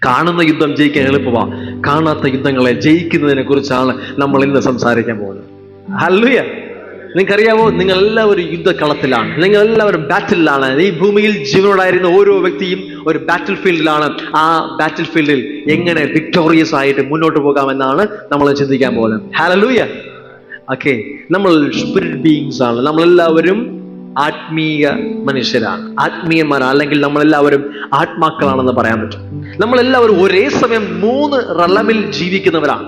കാണുന്ന യുദ്ധം ജയിക്കാൻ എളുപ്പമാണ്, കാണാത്ത യുദ്ധങ്ങളെ ജയിക്കുന്നതിനെ കുറിച്ചാണ് നമ്മൾ ഇന്ന് സംസാരിക്കാൻ പോകുന്നത്. ഹല്ലേലൂയ. നിങ്ങൾക്കറിയാവോ, നിങ്ങൾ എല്ലാവരും യുദ്ധക്കളത്തിലാണ്, നിങ്ങൾ എല്ലാവരും ബാറ്റിലാണ്. ഈ ഭൂമിയിൽ ജീവനോടായിരുന്ന ഓരോ വ്യക്തിയും ഒരു ബാറ്റിൽ ഫീൽഡിലാണ്. ആ ബാറ്റിൽ ഫീൽഡിൽ എങ്ങനെ വിക്ടോറിയസ് ആയിട്ട് മുന്നോട്ട് പോകാമെന്നാണ് നമ്മൾ ചിന്തിക്കാൻ പോകുന്നത്. ഹല്ലേലൂയ. ഓക്കെ, നമ്മൾ സ്പിരിറ്റ് ബീയിങ്സ് ആണ്. നമ്മളെല്ലാവരും ആത്മീയ മനുഷ്യരാണ്, ആത്മീയന്മാരാണ്, അല്ലെങ്കിൽ നമ്മളെല്ലാവരും ആത്മാക്കളാണെന്ന് പറയാൻ പറ്റും. നമ്മളെല്ലാവരും ഒരേ സമയം 3 റലമിൽ ജീവിക്കുന്നവരാണ്.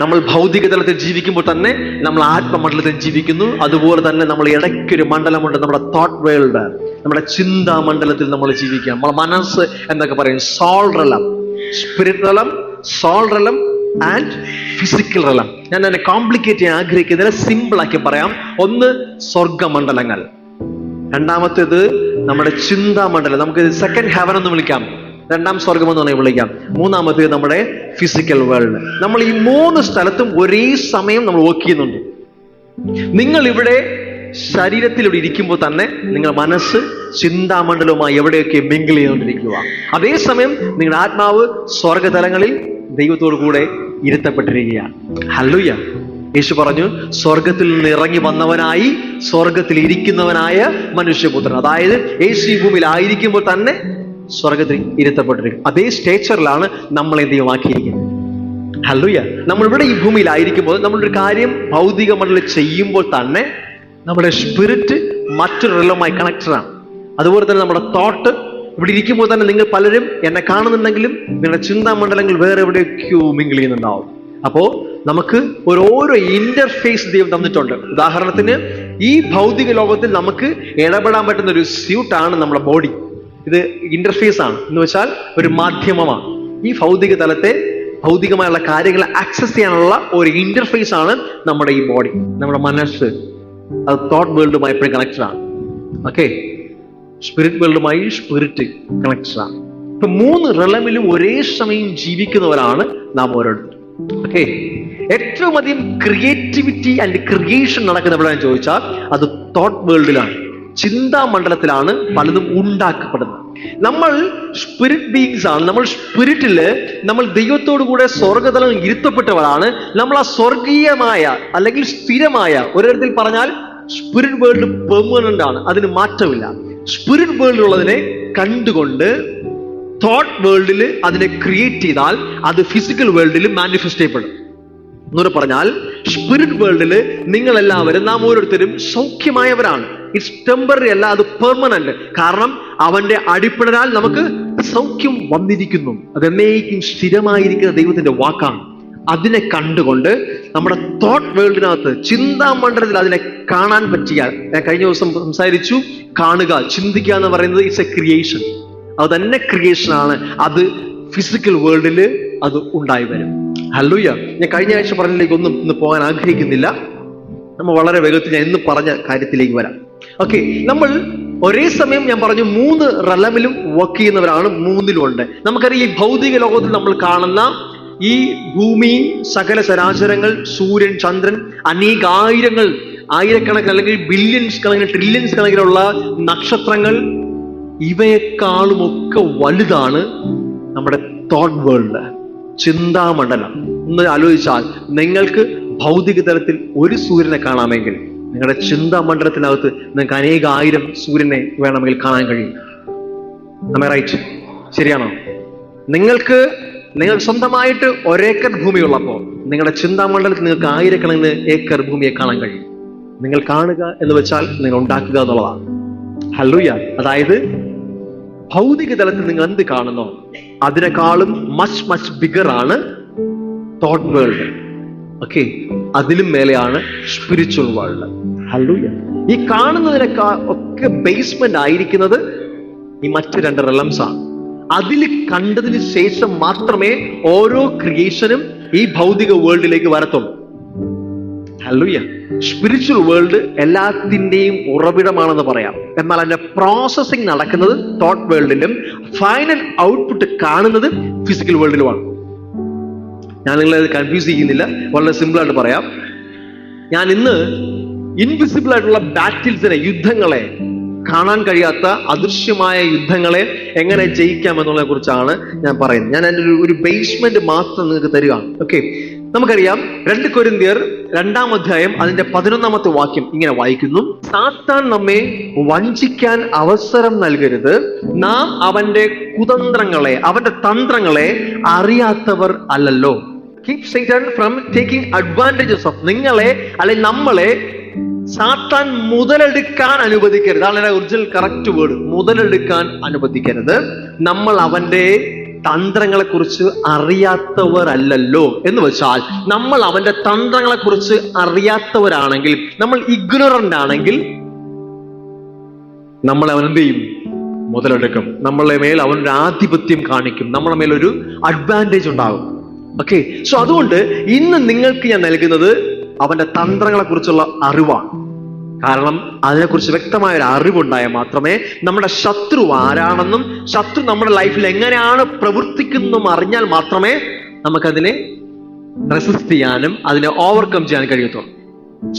നമ്മൾ ഭൗതിക തലത്തിൽ ജീവിക്കുമ്പോൾ തന്നെ നമ്മൾ ആത്മമണ്ഡലത്തിൽ ജീവിക്കുന്നു. അതുപോലെ തന്നെ നമ്മൾ ഇടയ്ക്കൊരു മണ്ഡലമുണ്ട്, നമ്മുടെ തോട്ട് വേൾഡ്, നമ്മുടെ ചിന്താ മണ്ഡലത്തിൽ നമ്മൾ ജീവിക്കുക. നമ്മളെ മനസ്സ് എന്നൊക്കെ പറയും soul realm, spirit realm, soul realm and physical realm. ഞാൻ അതിനെ കോംപ്ലിക്കേറ്റ് ചെയ്യാൻ ആഗ്രഹിക്കുന്നതിനെ സിമ്പിൾ ആക്കി പറയാം. ഒന്ന് സ്വർഗമണ്ഡലങ്ങൾ, രണ്ടാമത്തേത് നമ്മുടെ ചിന്താ മണ്ഡലം, നമുക്ക് സെക്കൻഡ് ഹെവൻ എന്ന് വിളിക്കാം, രണ്ടാം സ്വർഗം എന്ന് പറഞ്ഞാൽ വിളിക്കാം, മൂന്നാമത്തേത് നമ്മുടെ ഫിസിക്കൽ വേൾഡ്. നമ്മൾ ഈ 3 സ്ഥലത്തും ഒരേ സമയം നമ്മൾ വർക്ക് ചെയ്യുന്നുണ്ട്. നിങ്ങൾ ഇവിടെ ശരീരത്തിൽ ഇവിടെ ഇരിക്കുമ്പോൾ തന്നെ നിങ്ങൾ മനസ്സ് ചിന്താമണ്ഡലവുമായി എവിടെയൊക്കെ മിങ്കിൾ ചെയ്തുകൊണ്ടിരിക്കുക. അതേസമയം നിങ്ങളുടെ ആത്മാവ് സ്വർഗതലങ്ങളിൽ ദൈവത്തോടു കൂടെ ഇരുത്തപ്പെട്ടിരിക്കുകയാണ്. ഹല്ലേലൂയ. യേശു പറഞ്ഞു, സ്വർഗത്തിൽ നിന്ന് ഇറങ്ങി വന്നവനായി സ്വർഗത്തിൽ ഇരിക്കുന്നവനായ മനുഷ്യപുത്രൻ. അതായത് യേശു ഈ ഭൂമിയിൽ ആയിരിക്കുമ്പോൾ തന്നെ സ്വർഗത്തിൽ ഇരുത്തപ്പെട്ടിരിക്കും. അതേ സ്റ്റേച്ചറിലാണ് നമ്മളെ ദൈവമാക്കിയിരിക്കുന്നത്. ഹല്ലേലൂയ. നമ്മളിവിടെ ഈ ഭൂമിയിലായിരിക്കുമ്പോൾ നമ്മളൊരു കാര്യം ഭൗതിക മണ്ഡലം ചെയ്യുമ്പോൾ തന്നെ നമ്മുടെ സ്പിരിറ്റ് മറ്റൊരു റിലവുമായി കണക്റ്റഡ് ആണ്. അതുപോലെ തന്നെ നമ്മുടെ തോട്ട് ഇവിടെ ഇരിക്കുമ്പോൾ തന്നെ നിങ്ങൾ പലരും എന്നെ കാണുന്നുണ്ടെങ്കിലും നിങ്ങളുടെ ചിന്താമണ്ഡലങ്ങൾ വേറെ എവിടെയൊക്കെയോ മിങ്കിൾ ചെയ്യുന്നുണ്ടാവും. അപ്പോ നമുക്ക് ഓരോ ഇന്റർഫേസ് ദൈവം തന്നിട്ടുണ്ട്. ഉദാഹരണത്തിന് ഈ ഭൗതിക ലോകത്തിൽ നമുക്ക് ഇടപെടാൻ പറ്റുന്ന ഒരു സ്യൂട്ടാണ് നമ്മുടെ ബോഡി. ഇത് ഇന്റർഫേസ് ആണ്, എന്ന് വെച്ചാൽ ഒരു മാധ്യമമാണ്. ഈ ഭൗതിക തലത്തെ ഭൗതികമായുള്ള കാര്യങ്ങളെ ആക്സസ് ചെയ്യാനുള്ള ഒരു ഇന്റർഫേസ് ആണ് നമ്മുടെ ഈ ബോഡി. നമ്മുടെ മനസ്സ് അത് തോട്ട് വേൾഡുമായി എപ്പോഴും കണക്റ്റഡ് ആണ്. ഓക്കെ, സ്പിരിറ്റ് വേൾഡുമായി സ്പിരിറ്റ് കണക്റ്റഡ് ആണ്. ഇപ്പൊ 3 റലമിലും ഒരേ സമയം ജീവിക്കുന്നവരാണ് നാം ഓരോരുത്തരും. ഓക്കെ, ഏറ്റവും അധികം ക്രിയേറ്റിവിറ്റി ആൻഡ് ക്രിയേഷൻ നടക്കുന്ന എവിടെയാണെന്ന് ചോദിച്ചാൽ അത് തോട്ട് വേൾഡിലാണ്, ചിന്താ മണ്ഡലത്തിലാണ് പലതും ഉണ്ടാക്കപ്പെടുന്നത്. നമ്മൾ സ്പിരിറ്റ് ബീയിങ്സ് ആണ്. നമ്മൾ സ്പിരിറ്റില് നമ്മൾ ദൈവത്തോടു കൂടെ സ്വർഗതലം ഇരുത്തപ്പെട്ടവരാണ്. നമ്മൾ ആ സ്വർഗീയമായ അല്ലെങ്കിൽ സ്ഥിരമായ, ഒരിടത്തിൽ പറഞ്ഞാൽ സ്പിരിറ്റ് വേൾഡ് പെർമനന്റ് ആണ്, അതിന് മാറ്റമില്ല. സ്പിരിറ്റ് വേൾഡിലുള്ളതിനെ കണ്ടുകൊണ്ട് തോട്ട് വേൾഡിൽ അതിനെ ക്രിയേറ്റ് ചെയ്താൽ അത് ഫിസിക്കൽ വേൾഡിൽ മാനിഫെസ്റ്റ് ചെയ്യപ്പെടും. എന്നൂടെ പറഞ്ഞാൽ സ്പിരിറ്റ് വേൾഡിൽ നിങ്ങൾ എല്ലാവരും, നാം ഓരോരുത്തരും സൗഖ്യമായവരാണ്. ഇറ്റ്സ് ടെമ്പററി അല്ല, അത് പെർമനന്റ്. കാരണം അവന്റെ അടിപ്പിണരാൽ നമുക്ക് സൗഖ്യം വന്നിരിക്കുന്നു. അത് എന്നേക്കും സ്ഥിരമായിരിക്കുന്ന ദൈവത്തിന്റെ വാക്കാണ്. അതിനെ കണ്ടുകൊണ്ട് നമ്മുടെ തോട്ട് വേൾഡിനകത്ത്, ചിന്താമണ്ഡലത്തിൽ അതിനെ കാണാൻ പറ്റിയാൽ, ഞാൻ കഴിഞ്ഞ ദിവസം സംസാരിച്ചു, കാണുക, ചിന്തിക്കുക എന്ന് പറയുന്നത് ഇറ്റ്സ് എ ക്രിയേഷൻ. അത് തന്നെ ക്രിയേഷൻ ആണ്. അത് ഫിസിക്കൽ വേൾഡിൽ അത് ഉണ്ടായി വരും. ഹല്ലേലൂയ. ഞാൻ കഴിഞ്ഞ ആഴ്ച പറഞ്ഞതിലേക്ക് ഒന്നും ഇന്ന് പോകാൻ ആഗ്രഹിക്കുന്നില്ല. നമ്മൾ വളരെ വേഗത്തിൽ ഞാൻ ഇന്ന് പറഞ്ഞ കാര്യത്തിലേക്ക് വരാം. ഓക്കെ, നമ്മൾ ഒരേ സമയം ഞാൻ പറഞ്ഞു 3 റലമിലും വർക്ക് ചെയ്യുന്നവരാണ്, 3ലും ഉണ്ട്. നമുക്കറിയാം, ഈ ഭൗതിക ലോകത്തിൽ നമ്മൾ കാണുന്ന ഈ ഭൂമി, സകല ചരാചരങ്ങൾ, സൂര്യൻ, ചന്ദ്രൻ, അനേകായിരങ്ങൾ, ആയിരക്കണക്കിന് അല്ലെങ്കിൽ ബില്യൺസ് കണക്കിന്, ട്രില്യൺസ് കണക്കിനുള്ള നക്ഷത്രങ്ങൾ, ഇവയെക്കാളുമൊക്കെ വലുതാണ് നമ്മുടെ തോട്ട് വേൾഡ്, ചിന്താമണ്ഡലം. ഒന്ന് ആലോചിച്ചാൽ, നിങ്ങൾക്ക് ഭൗതിക തലത്തിൽ ഒരു സൂര്യനെ കാണാമെങ്കിൽ നിങ്ങളുടെ ചിന്താമണ്ഡലത്തിനകത്ത് നിങ്ങൾക്ക് അനേകായിരം സൂര്യനെ വേണമെങ്കിൽ കാണാൻ കഴിയും. റൈറ്റ്? ശരിയാണോ? നിങ്ങൾ സ്വന്തമായിട്ട് 1 ഏക്കർ ഭൂമിയുള്ളപ്പോൾ നിങ്ങളുടെ ചിന്താമണ്ഡലത്തിൽ നിങ്ങൾക്ക് ആയിരക്കണക്കിന് ഏക്കർ ഭൂമിയെ കാണാൻ കഴിയും. നിങ്ങൾ കാണുക എന്ന് വെച്ചാൽ നിങ്ങൾ ഉണ്ടാക്കുക എന്നുള്ളതാണ്. ഹല്ലേലൂയ. അതായത് ഭൗതിക തലത്തിൽ നിങ്ങൾ എന്ത് കാണുന്നോ അതിനേക്കാളും മച്ച് ബിഗർ ആണ് തോട്ട് വേൾഡ്. ഓക്കെ, അതിലും മേലെയാണ് സ്പിരിച്വൽ വേൾഡ്. ഹല്ലേലൂയ. ഈ കാണുന്നതിനേക്കാൾ ഒക്കെ ബേസ്മെന്റ് ആയിരിക്കുന്നത് ഈ മറ്റ് 2 റെലംസ് ആണ്. അതിൽ കണ്ടതിന് ശേഷം മാത്രമേ ഓരോ ക്രിയേഷനും ഈ ഭൗതിക വേൾഡിലേക്ക് വരത്തുള്ളൂ. ഹല്ലേലൂയ. സ്പിരിച്വൽ വേൾഡ് എല്ലാത്തിന്റെയും ഉറവിടമാണെന്ന് പറയാം. എന്നാൽ അതിന്റെ പ്രോസസ്സിംഗ് നടക്കുന്നത് തോട്ട് വേൾഡിലും ഫൈനൽ ഔട്ട്പുട്ട് കാണുന്നത് ഫിസിക്കൽ വേൾഡിലുമാണ്. ഞാൻ നിങ്ങളെ കൺഫ്യൂസ് ചെയ്യുന്നില്ല, വളരെ സിമ്പിൾ ആയിട്ട് പറയാം. ഞാൻ ഇന്ന് ഇൻവിസിബിൾ ആയിട്ടുള്ള ബാറ്റിൽസിനെ, യുദ്ധങ്ങളെ കാണാൻ കഴിയാത്ത അദൃശ്യമായ യുദ്ധങ്ങളെ എങ്ങനെ ജയിക്കാം എന്നുള്ളതിനെ കുറിച്ചാണ് ഞാൻ പറയുന്നത്. ഞാൻ അതിൻ്റെ ഒരു ബേസ്മെന്റ് മാത്രം നിങ്ങൾക്ക് തരികയാണ്. ഓക്കെ, നമുക്കറിയാം 2 കൊരിന്ത്യർ 2-ാം അധ്യായം അതിന്റെ 11-ാമത്തെ വാക്യം ഇങ്ങനെ വായിക്കുന്നു: സാത്താൻ നമ്മെ വഞ്ചിക്കാൻ അവസരം നൽകരുത്, നാം അവന്റെ കുതന്ത്രങ്ങളെ, അവന്റെ തന്ത്രങ്ങളെ അറിയാത്തവർ അല്ലല്ലോ. Keep Satan from taking advantages of നിങ്ങളെ അല്ലെങ്കിൽ നമ്മളെ സാത്താൻ മുതലെടുക്കാൻ അനുവദിക്കരുത്. അതാണ് ഒറിജിനൽ കറക്റ്റ് വേർഡ്, മുതലെടുക്കാൻ അനുവദിക്കരുത്. നമ്മൾ അവന്റെ തന്ത്രങ്ങളെ കുറിച്ച് അറിയാത്തവരല്ലോ എന്ന് വെച്ചാൽ, നമ്മൾ അവന്റെ തന്ത്രങ്ങളെ കുറിച്ച് അറിയാത്തവരാണെങ്കിൽ, നമ്മൾ ഇഗ്നോറന്റ് ആണെങ്കിൽ, നമ്മൾ അവൻ എന്ത് ചെയ്യും? മുതലെടുക്കും. നമ്മളെ മേൽ അവനൊരു ആധിപത്യം കാണിക്കും, നമ്മളെ മേലൊരു അഡ്വാൻറ്റേജ് ഉണ്ടാകും. ഓക്കെ, സോ അതുകൊണ്ട് ഇന്ന് നിങ്ങൾക്ക് ഞാൻ നൽകുന്നത് അവന്റെ തന്ത്രങ്ങളെ കുറിച്ചുള്ള അറിവാണ്. കാരണം അതിനെക്കുറിച്ച് വ്യക്തമായ ഒരു അറിവുണ്ടായാൽ മാത്രമേ നമ്മുടെ ശത്രു ആരാണെന്നും ശത്രു നമ്മുടെ ലൈഫിൽ എങ്ങനെയാണ് പ്രവർത്തിക്കുന്നതും അറിഞ്ഞാൽ മാത്രമേ നമുക്കതിനെ റെസിസ്റ്റ് ചെയ്യാനും അതിനെ ഓവർകം ചെയ്യാൻ കഴിയത്തുള്ളൂ.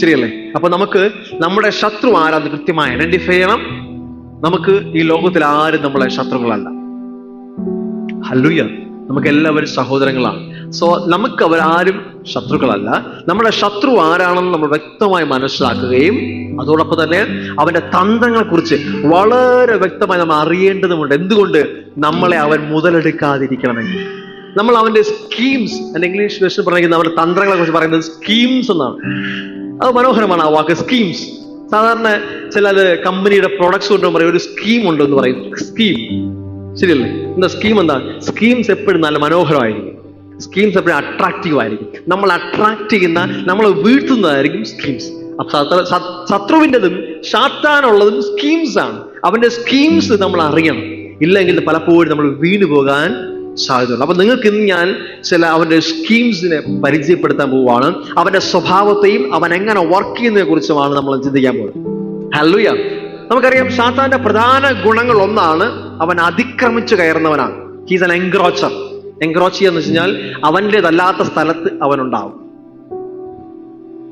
ശരിയല്ലേ? അപ്പൊ നമുക്ക് നമ്മുടെ ശത്രു ആരാന്ന് കൃത്യമായി ഐഡന്റിഫൈ ചെയ്യണം. നമുക്ക് ഈ ലോകത്തിൽ ആരും നമ്മളെ ശത്രുക്കളല്ല. ഹല്ലേലൂയ, നമുക്ക് എല്ലാവരും സഹോദരങ്ങളാണ്. സോ നമുക്ക് അവരാരും ശത്രുക്കളല്ല. നമ്മുടെ ശത്രു ആരാണെന്ന് നമ്മൾ വ്യക്തമായി മനസ്സിലാക്കുകയും അതോടൊപ്പം തന്നെ അവന്റെ തന്ത്രങ്ങളെ കുറിച്ച് വളരെ വ്യക്തമായി നമ്മൾ അറിയേണ്ടതുണ്ട്. എന്തുകൊണ്ട്? നമ്മളെ അവൻ മുതലെടുക്കാതിരിക്കണമെങ്കിൽ. നമ്മൾ അവന്റെ സ്കീംസ്, എന്റെ ഇംഗ്ലീഷ് വേർഷൻ പറഞ്ഞിരിക്കുന്നത് അവന്റെ തന്ത്രങ്ങളെ കുറിച്ച് പറയുന്നത് സ്കീംസ് എന്നാണ്. അത് മനോഹരമാണ് ആ വാക്ക്, സ്കീംസ്. സാധാരണ ചില കമ്പനിയുടെ പ്രൊഡക്ട്സ് കൊണ്ടും പറയും ഒരു സ്കീം ഉണ്ടെന്ന് പറയും. സ്കീം, ശരിയല്ലേ? എന്താ സ്കീം? എന്താ? സ്കീംസ് എപ്പോഴും നല്ല മനോഹരമായിരിക്കും. സ്കീംസ് എപ്പോഴും അട്രാക്റ്റീവ് ആയിരിക്കും. നമ്മൾ അട്രാക്ട് ചെയ്യുന്ന, നമ്മൾ വീഴ്ത്തുന്നതായിരിക്കും സ്കീംസ്. ശത്രുവിൻ്റെതും സാത്താനുള്ളതും സ്കീംസ് ആണ്. അവന്റെ സ്കീംസ് നമ്മൾ അറിയണം. ഇല്ലെങ്കിൽ പലപ്പോഴും നമ്മൾ വീണു പോകാൻ സാധ്യതയുണ്ട്. അപ്പൊ നിങ്ങൾക്ക് ഇന്ന് ഞാൻ ചില അവന്റെ സ്കീംസിനെ പരിചയപ്പെടുത്താൻ പോവുകയാണ്. അവന്റെ സ്വഭാവത്തെയും അവൻ എങ്ങനെ വർക്ക് ചെയ്യുന്നതിനെ കുറിച്ചുമാണ് നമ്മൾ ചിന്തിക്കാൻ പോകുന്നത്. ഹല്ലേലൂയ. നമുക്കറിയാം സാത്താന്റെ പ്രധാന ഗുണങ്ങൾ ഒന്നാണ് അവൻ അതിക്രമിച്ചു കയറുന്നവനാണ്. He's an encroacher. എൻക്രോച്ച് ചെയ്യാന്ന് വെച്ച് കഴിഞ്ഞാൽ അവൻ്റെതല്ലാത്ത സ്ഥലത്ത് അവനുണ്ടാവും.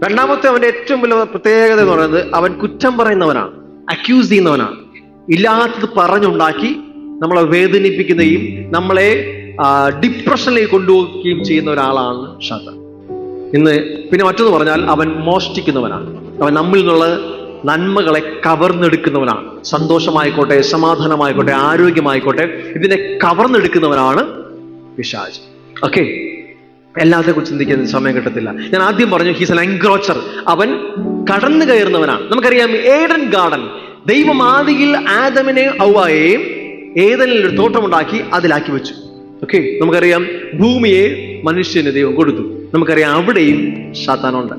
രണ്ടാമത്തെ അവന്റെ ഏറ്റവും വലിയ പ്രത്യേകത എന്ന് പറയുന്നത് അവൻ കുറ്റം പറയുന്നവനാണ്, അക്യൂസ് ചെയ്യുന്നവനാണ്. ഇല്ലാത്തത് പറഞ്ഞുണ്ടാക്കി നമ്മളെ വേദനിപ്പിക്കുകയും നമ്മളെ ഡിപ്രഷനിലേക്ക് കൊണ്ടുപോവുകയും ചെയ്യുന്ന ഒരാളാണ് സാത്താൻ. ഇന്ന് പിന്നെ മറ്റൊന്ന് പറഞ്ഞാൽ അവൻ മോഷ്ടിക്കുന്നവനാണ്. അവൻ നമ്മിൽ നിന്നുള്ള നന്മകളെ കവർന്നെടുക്കുന്നവനാണ്. സന്തോഷമായിക്കോട്ടെ, സമാധാനമായിക്കോട്ടെ, ആരോഗ്യമായിക്കോട്ടെ, ഇതിനെ കവർന്നെടുക്കുന്നവനാണ് പിശാച്. ഓക്കെ, എല്ലാത്തെ കുറിച്ച് ചിന്തിക്കാൻ സമയം കിട്ടത്തില്ല. ഞാൻ ആദ്യം പറഞ്ഞു ഹീസ് ആൻ എൻക്രോച്ചർ. അവൻ കടന്നു കയറുന്നവനാണ്. നമുക്കറിയാം ഏഡൻ ഗാർഡൻ, ദൈവം ആദിയിൽ ആദമിനെ ഹവ്വായെയും ഏദനിൽ ഒരു തോട്ടമുണ്ടാക്കി അതിലാക്കി വെച്ചു. ഓക്കെ, നമുക്കറിയാം ഭൂമിയെ മനുഷ്യന് ദൈവം കൊടുത്തു. നമുക്കറിയാം അവിടെയും സാത്താനുണ്ട്.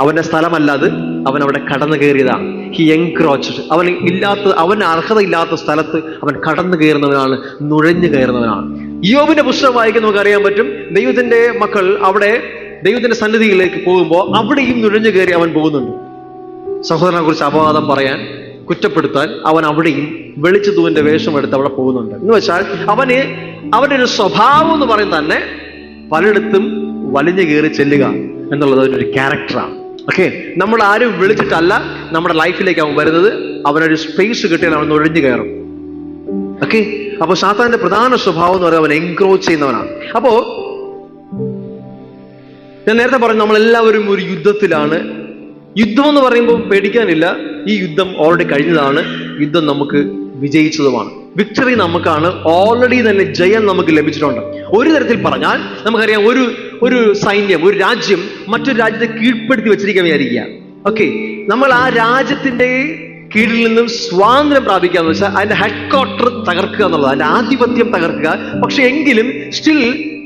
അവന്റെ സ്ഥലമല്ലാതെ അവൻ അവിടെ കടന്നു കയറിയതാണ്. ഹി എൻക്രോച്ച്ഡ്. അവന് അർഹതയില്ലാത്ത സ്ഥലത്ത് അവൻ കടന്നു കയറുന്നവനാണ്, നുഴഞ്ഞു കയറുന്നവനാണ്. യോബിന്റെ പുസ്തകം വായിക്കാൻ നമുക്ക് അറിയാൻ പറ്റും. ദൈവത്തിന്റെ മക്കൾ അവിടെ ദൈവത്തിന്റെ സന്നിധിയിലേക്ക് പോകുമ്പോൾ അവിടെയും നുഴഞ്ഞു കയറി അവൻ പോകുന്നുണ്ട്. സഹോദരനെ കുറിച്ച് അപവാദം പറയാൻ, കുറ്റപ്പെടുത്താൻ അവൻ അവിടെയും വെളിച്ചത്തൂവിന്റെ വേഷം എടുത്ത് അവിടെ പോകുന്നുണ്ട്. എന്ന് വെച്ചാൽ അവന്റെ ഒരു സ്വഭാവം എന്ന് പറയുന്നത് തന്നെ പലയിടത്തും വലിഞ്ഞു കയറി ചെല്ലുക എന്നുള്ളത് ഒരു ക്യാരക്ടറാണ്. ഓക്കെ, നമ്മൾ ആരും വിളിച്ചിട്ടല്ല നമ്മുടെ ലൈഫിലേക്ക് അവൻ വരുന്നത്. അവനൊരു സ്പേസ് കിട്ടിയാൽ അവൻ നുഴഞ്ഞു കയറും. ഓക്കെ, അപ്പൊ സാത്താന്റെ പ്രധാന സ്വഭാവം എന്ന് പറയുന്നത് അവൻ എൻക്രോച്ച് ചെയ്യുന്നവനാണ്. അപ്പോ ഞാൻ നേരത്തെ പറഞ്ഞു നമ്മളെല്ലാവരും ഒരു യുദ്ധത്തിലാണ്. യുദ്ധം എന്ന് പറയുമ്പോൾ പേടിക്കാനില്ല. ഈ യുദ്ധം ഓൾറെഡി കഴിഞ്ഞതാണ്. യുദ്ധം നമുക്ക് വിജയിച്ചതുമാണ്. വിക്ടറി നമുക്കാണ്. ഓൾറെഡി തന്നെ ജയം നമുക്ക് ലഭിച്ചിട്ടുണ്ട്. ഒരു തരത്തിൽ പറഞ്ഞാൽ നമുക്കറിയാം ഒരു സൈന്യം, ഒരു രാജ്യം മറ്റൊരു രാജ്യത്തെ കീഴ്പ്പെടുത്തി വെച്ചിരിക്കാൻ വിചാരിക്കുക. ഓക്കെ, നമ്മൾ ആ രാജ്യത്തിന്റെ കീഴിൽ നിന്നും സ്വാതന്ത്ര്യം പ്രാപിക്കുക എന്ന് വെച്ചാൽ അതിന്റെ ഹെഡ് ക്വാർട്ടർ തകർക്കുക എന്നുള്ളത്, അതിന്റെ ആധിപത്യം തകർക്കുക. പക്ഷെ എങ്കിലും സ്റ്റിൽ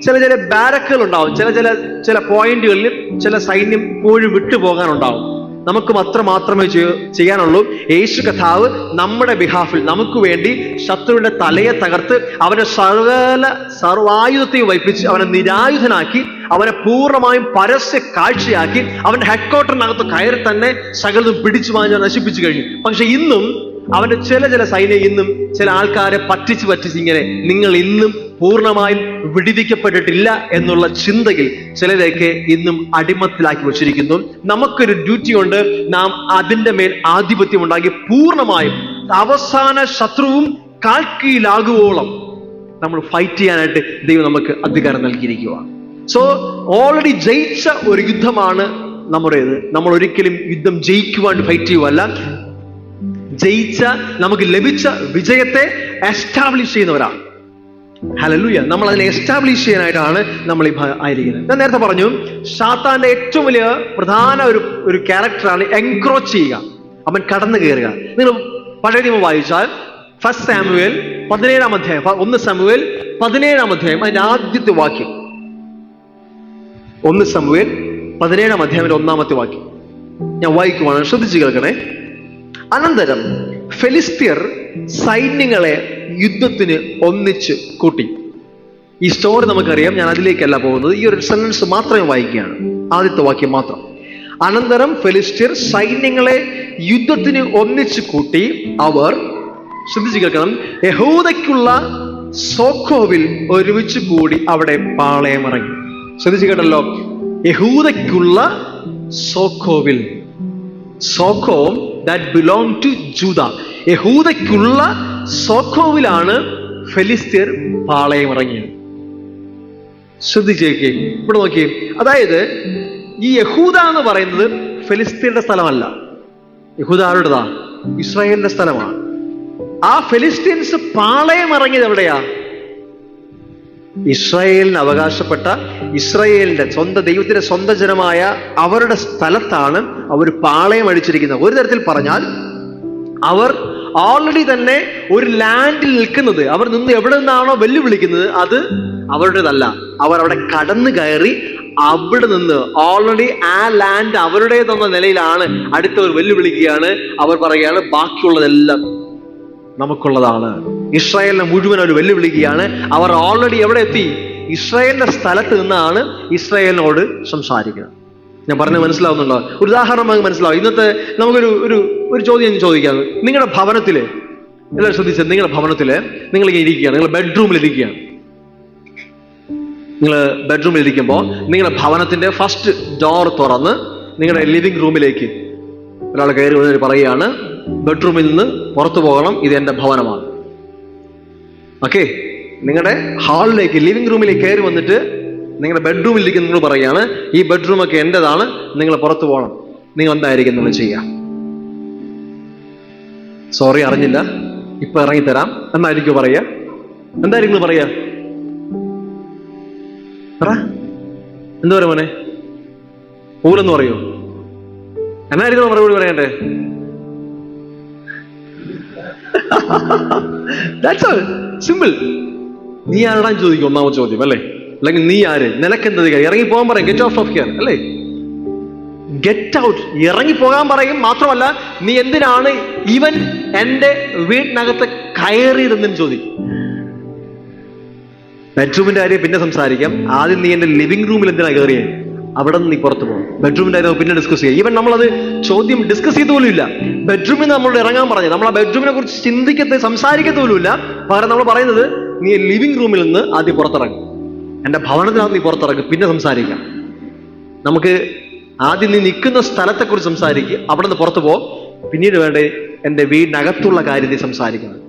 ചില ബാരക്കുകൾ ഉണ്ടാവും. ചില പോയിന്റുകളിൽ ചില സൈന്യം ഇപ്പോഴും വിട്ടുപോകാനുണ്ടാവും. നമുക്കും അത്ര മാത്രമേ ചെയ്യാനുള്ളൂ. യേശു കർത്താവ് നമ്മുടെ ബിഹാഫിൽ നമുക്ക് വേണ്ടി ശത്രുവിന്റെ തലയെ തകർത്ത് അവനെ സർവായുധത്തെയും വൈപ്പിച്ച് അവനെ നിരായുധനാക്കി അവനെ പൂർണ്ണമായും പരസ്യ കാഴ്ചയാക്കി അവന്റെ ഹെഡ് ക്വാർട്ടറിനകത്ത് കയറി തന്നെ സകലതും പിടിച്ചു വാങ്ങി നശിപ്പിച്ചു കഴിഞ്ഞു. പക്ഷെ ഇന്നും അവന്റെ ചില സൈന്യം ഇന്നും ചില ആൾക്കാരെ പറ്റിച്ച് ഇങ്ങനെ നിങ്ങൾ ഇന്നും പൂർണ്ണമായും വിടുവിക്കപ്പെട്ടിട്ടില്ല എന്നുള്ള ചിന്തയിൽ ചിലരൊക്കെ ഇന്നും അടിമത്തിലാക്കി വച്ചിരിക്കുന്നു. നമുക്കൊരു ഡ്യൂട്ടി ഉണ്ട്. നാം അതിന്റെ മേൽ ആധിപത്യം ഉണ്ടാക്കി പൂർണ്ണമായും അവസാന ശത്രുവും കാൽക്കീഴിലാകുവോളം നമ്മൾ ഫൈറ്റ് ചെയ്യാനായിട്ട് ദൈവം നമുക്ക് അധികാരം നൽകിയിരിക്കുകയാണ്. സോ ഓൾറെഡി ജയിച്ച ഒരു യുദ്ധമാണ് നമ്മുടേത്. നമ്മൾ ഒരിക്കലും യുദ്ധം ജയിക്കുവാൻ ഫൈറ്റ് ചെയ്യുവല്ല, ജയിച്ച നമുക്ക് ലഭിച്ച വിജയത്തെ എസ്റ്റാബ്ലിഷ് ചെയ്യുന്നവരാണ്. ഹല്ലേലൂയ. നമ്മൾ അതിനെ എസ്റ്റാബ്ലിഷ് ചെയ്യാനായിട്ടാണ് നമ്മൾ ഈ ആയിരിക്കുന്നത്. ഞാൻ നേരത്തെ പറഞ്ഞു, സാത്താന്റെ ഏറ്റവും വലിയ പ്രധാന ഒരു ക്യാരക്ടറാണ് എൻക്രോച്ച് ചെയ്യുക, അവൻ കടന്നു കയറുക. നിങ്ങൾ പഴയ നിയമം വായിച്ചാൽ 1 സാമുവേൽ 17 അധ്യായം, 1 സാമുവേൽ 17 അധ്യായം അതിന്റെ ആദ്യത്തെ വാക്യം, 1 സാമുവേൽ 17 അധ്യായം 1 വാക്യം ഞാൻ വായിക്കുവാണ്, ശ്രദ്ധിച്ചു കേൾക്കണേ. അനന്തരം ഫെലിസ്ത്യർ സൈന്യങ്ങളെ യുദ്ധത്തിന് ഒന്നിച്ച് കൂട്ടി. ഈ സ്റ്റോറി നമുക്കറിയാം, ഞാൻ അതിലേക്കല്ല പോകുന്നത്. ഈ ഒരു സെന്റൻസ് മാത്രമേ വായിക്കുകയാണ്, ആദ്യത്തെ വാക്യം മാത്രം. അനന്തരം ഫെലിസ്ത്യർ സൈന്യങ്ങളെ യുദ്ധത്തിന് ഒന്നിച്ച് കൂട്ടി, അവർ, ശ്രദ്ധിച്ചു കേൾക്കണം, യഹൂദയ്ക്കുള്ള സോഖോവിൽ ഒരുമിച്ച് കൂടി അവിടെ പാളയമിറങ്ങി. ശ്രദ്ധിച്ചു കേട്ടല്ലോ, യഹൂദയ്ക്കുള്ള സോഖോവിൽ. സോഖോം that belonged to Judah. യഹൂദയ്ക്കുള്ള സോഖോവിലാണ് ഫെലിസ്ത്യർ പാളയമിറങ്ങിയത്. ശ്രദ്ധിച്ചേക്കേ, ഇവിടെ നോക്കിയേ. അതായത് ഈ യഹൂദ എന്ന് പറയുന്നത് ഫെലിസ്ത്യരുടെ സ്ഥലമല്ല. യഹൂദ ആരുടേതാ? ഇസ്രായേലിന്റെ സ്ഥലമാണ്. ആ ഫെലിസ്ത്യൻസ് പാളയമിറങ്ങിയത് എവിടെയാ? ഇസ്രായേലിന് അവകാശപ്പെട്ട, ഇസ്രായേലിന്റെ സ്വന്തം ദൈവത്തിന്റെ സ്വന്തം ജനമായ അവരുടെ സ്ഥലത്താണ് അവർ പാളയം അടിച്ചിരിക്കുന്നത്. ഒരു തരത്തിൽ പറഞ്ഞാൽ അവർ ഓൾറെഡി തന്നെ ഒരു ലാൻഡിൽ നിൽക്കുന്നത്. അവർ നിന്ന് എവിടെ നിന്നാണോ വെല്ലുവിളിക്കുന്നത് അത് അവരുടേതല്ല. അവർ അവിടെ കടന്നു കയറി അവിടെ നിന്ന് ഓൾറെഡി ആ ലാൻഡ് അവരുടേതെന്ന നിലയിലാണ് അടുത്തവർ വെല്ലുവിളിക്കുകയാണ്. അവർ പറയുകയാണ് ബാക്കിയുള്ളതെല്ലാം നമുക്കുള്ളതാണ്. ഇസ്രായേലിനെ മുഴുവൻ അവർ വെല്ലുവിളിക്കുകയാണ്. അവർ ഓൾറെഡി എവിടെ എത്തി? ഇസ്രായേലിന്റെ സ്ഥലത്ത് നിന്നാണ് ഇസ്രായേലിനോട് സംസാരിക്കുന്നത്. ഞാൻ പറഞ്ഞത് മനസ്സിലാവുന്നുണ്ടോ? ഒരു ഉദാഹരണം നമുക്ക് മനസ്സിലാവും. ഇന്നത്തെ നമുക്കൊരു ഒരു ചോദ്യം ചോദിക്കാം. നിങ്ങളുടെ ഭവനത്തില്, എല്ലാവരും ശ്രദ്ധിച്ചത്, നിങ്ങളുടെ ഭവനത്തില് നിങ്ങൾ ഇങ്ങനെ ഇരിക്കുകയാണ്, നിങ്ങൾ ബെഡ്റൂമിൽ ഇരിക്കുകയാണ്. നിങ്ങൾ ബെഡ്റൂമിൽ ഇരിക്കുമ്പോൾ നിങ്ങളുടെ ഭവനത്തിന്റെ ഫസ്റ്റ് ഡോർ തുറന്ന് നിങ്ങളുടെ ലിവിംഗ് റൂമിലേക്ക് ഒരാൾ കയറി വന്നിട്ട് പറയുകയാണ്, ബെഡ്റൂമിൽ നിന്ന് പുറത്തു പോകണം, ഇത് എന്റെ ഭവനമാണ്. ഓക്കെ, നിങ്ങളുടെ ഹാളിലേക്ക്, ലിവിംഗ് റൂമിലേക്ക് കയറി വന്നിട്ട് നിങ്ങളുടെ ബെഡ്റൂമിലേക്ക് നിങ്ങൾ പറയുകയാണ്, ഈ ബെഡ്റൂമൊക്കെ എന്റേതാണ്, നിങ്ങൾ പുറത്തു പോകണം. നിങ്ങൾ എന്തായിരിക്കും നിങ്ങൾ ചെയ്യുക? സോറി, അറിഞ്ഞില്ല, ഇപ്പൊ ഇറങ്ങിത്തരാം എന്നായിരിക്കും പറയുക? എന്തായിരിക്കും നിങ്ങൾ പറയുക? എന്താ പറയാ മോനെ? ഊരെന്ന് പറയൂ? എന്നായിരിക്കും മറുപടി പറയണ്ടേ? That's all. Simple. നീ ആരാടാൻ ചോദിക്കും ഒന്നാമത് ചോദ്യം അല്ലേ? അല്ലെങ്കിൽ നീ ആര്, നിനക്കെന്ത് ഇറങ്ങി പോകാൻ പറയും. ഗെറ്റ് ഔട്ട് ഓഫ് ഹിയർ അല്ലേ? ഗെറ്റ് ഔട്ട്, ഇറങ്ങി പോകാൻ പറയും. മാത്രമല്ല, നീ എന്തിനാണ് ഇവൻ എന്റെ വീട്ടിനകത്ത് കയറിയതെന്നും ചോദിക്കും. ബെഡ്റൂമിന്റെ കാര്യം പിന്നെ സംസാരിക്കാം. ആദ്യം നീ എന്റെ ലിവിംഗ് റൂമിൽ എന്തിനാ കയറിയേ? അവിടെ നിന്ന് നീ പുറത്തു പോകും. ബെഡ്റൂമിന്റെ കാര്യം പിന്നെ ഡിസ്കസ് ചെയ്യാം. ഈവൻ നമ്മളത് ചോദ്യം ഡിസ്കസ് ചെയ്ത പോലും ഇല്ല. ബെഡ്റൂമിൽ നിന്ന് നമ്മളോട് ഇറങ്ങാൻ പറഞ്ഞു, നമ്മൾ ആ ബെഡ്റൂമിനെ കുറിച്ച് ചിന്തിക്കത്തെ സംസാരിക്കത്ത പോലും ഇല്ല. പകരം നമ്മൾ പറയുന്നത്, നീ ലിവിംഗ് റൂമിൽ നിന്ന് ആദ്യം പുറത്തിറങ്ങും, എന്റെ ഭവനത്തിനകത്ത് നീ പുറത്തിറങ്ങും, പിന്നെ സംസാരിക്കാം. നമുക്ക് ആദ്യം നീ നിൽക്കുന്ന സ്ഥലത്തെ കുറിച്ച് സംസാരിക്കുക, അവിടെ നിന്ന് പുറത്തു പോ, പിന്നീട് വേണ്ടേ എന്റെ വീടിനകത്തുള്ള കാര്യം നീ സംസാരിക്കണം.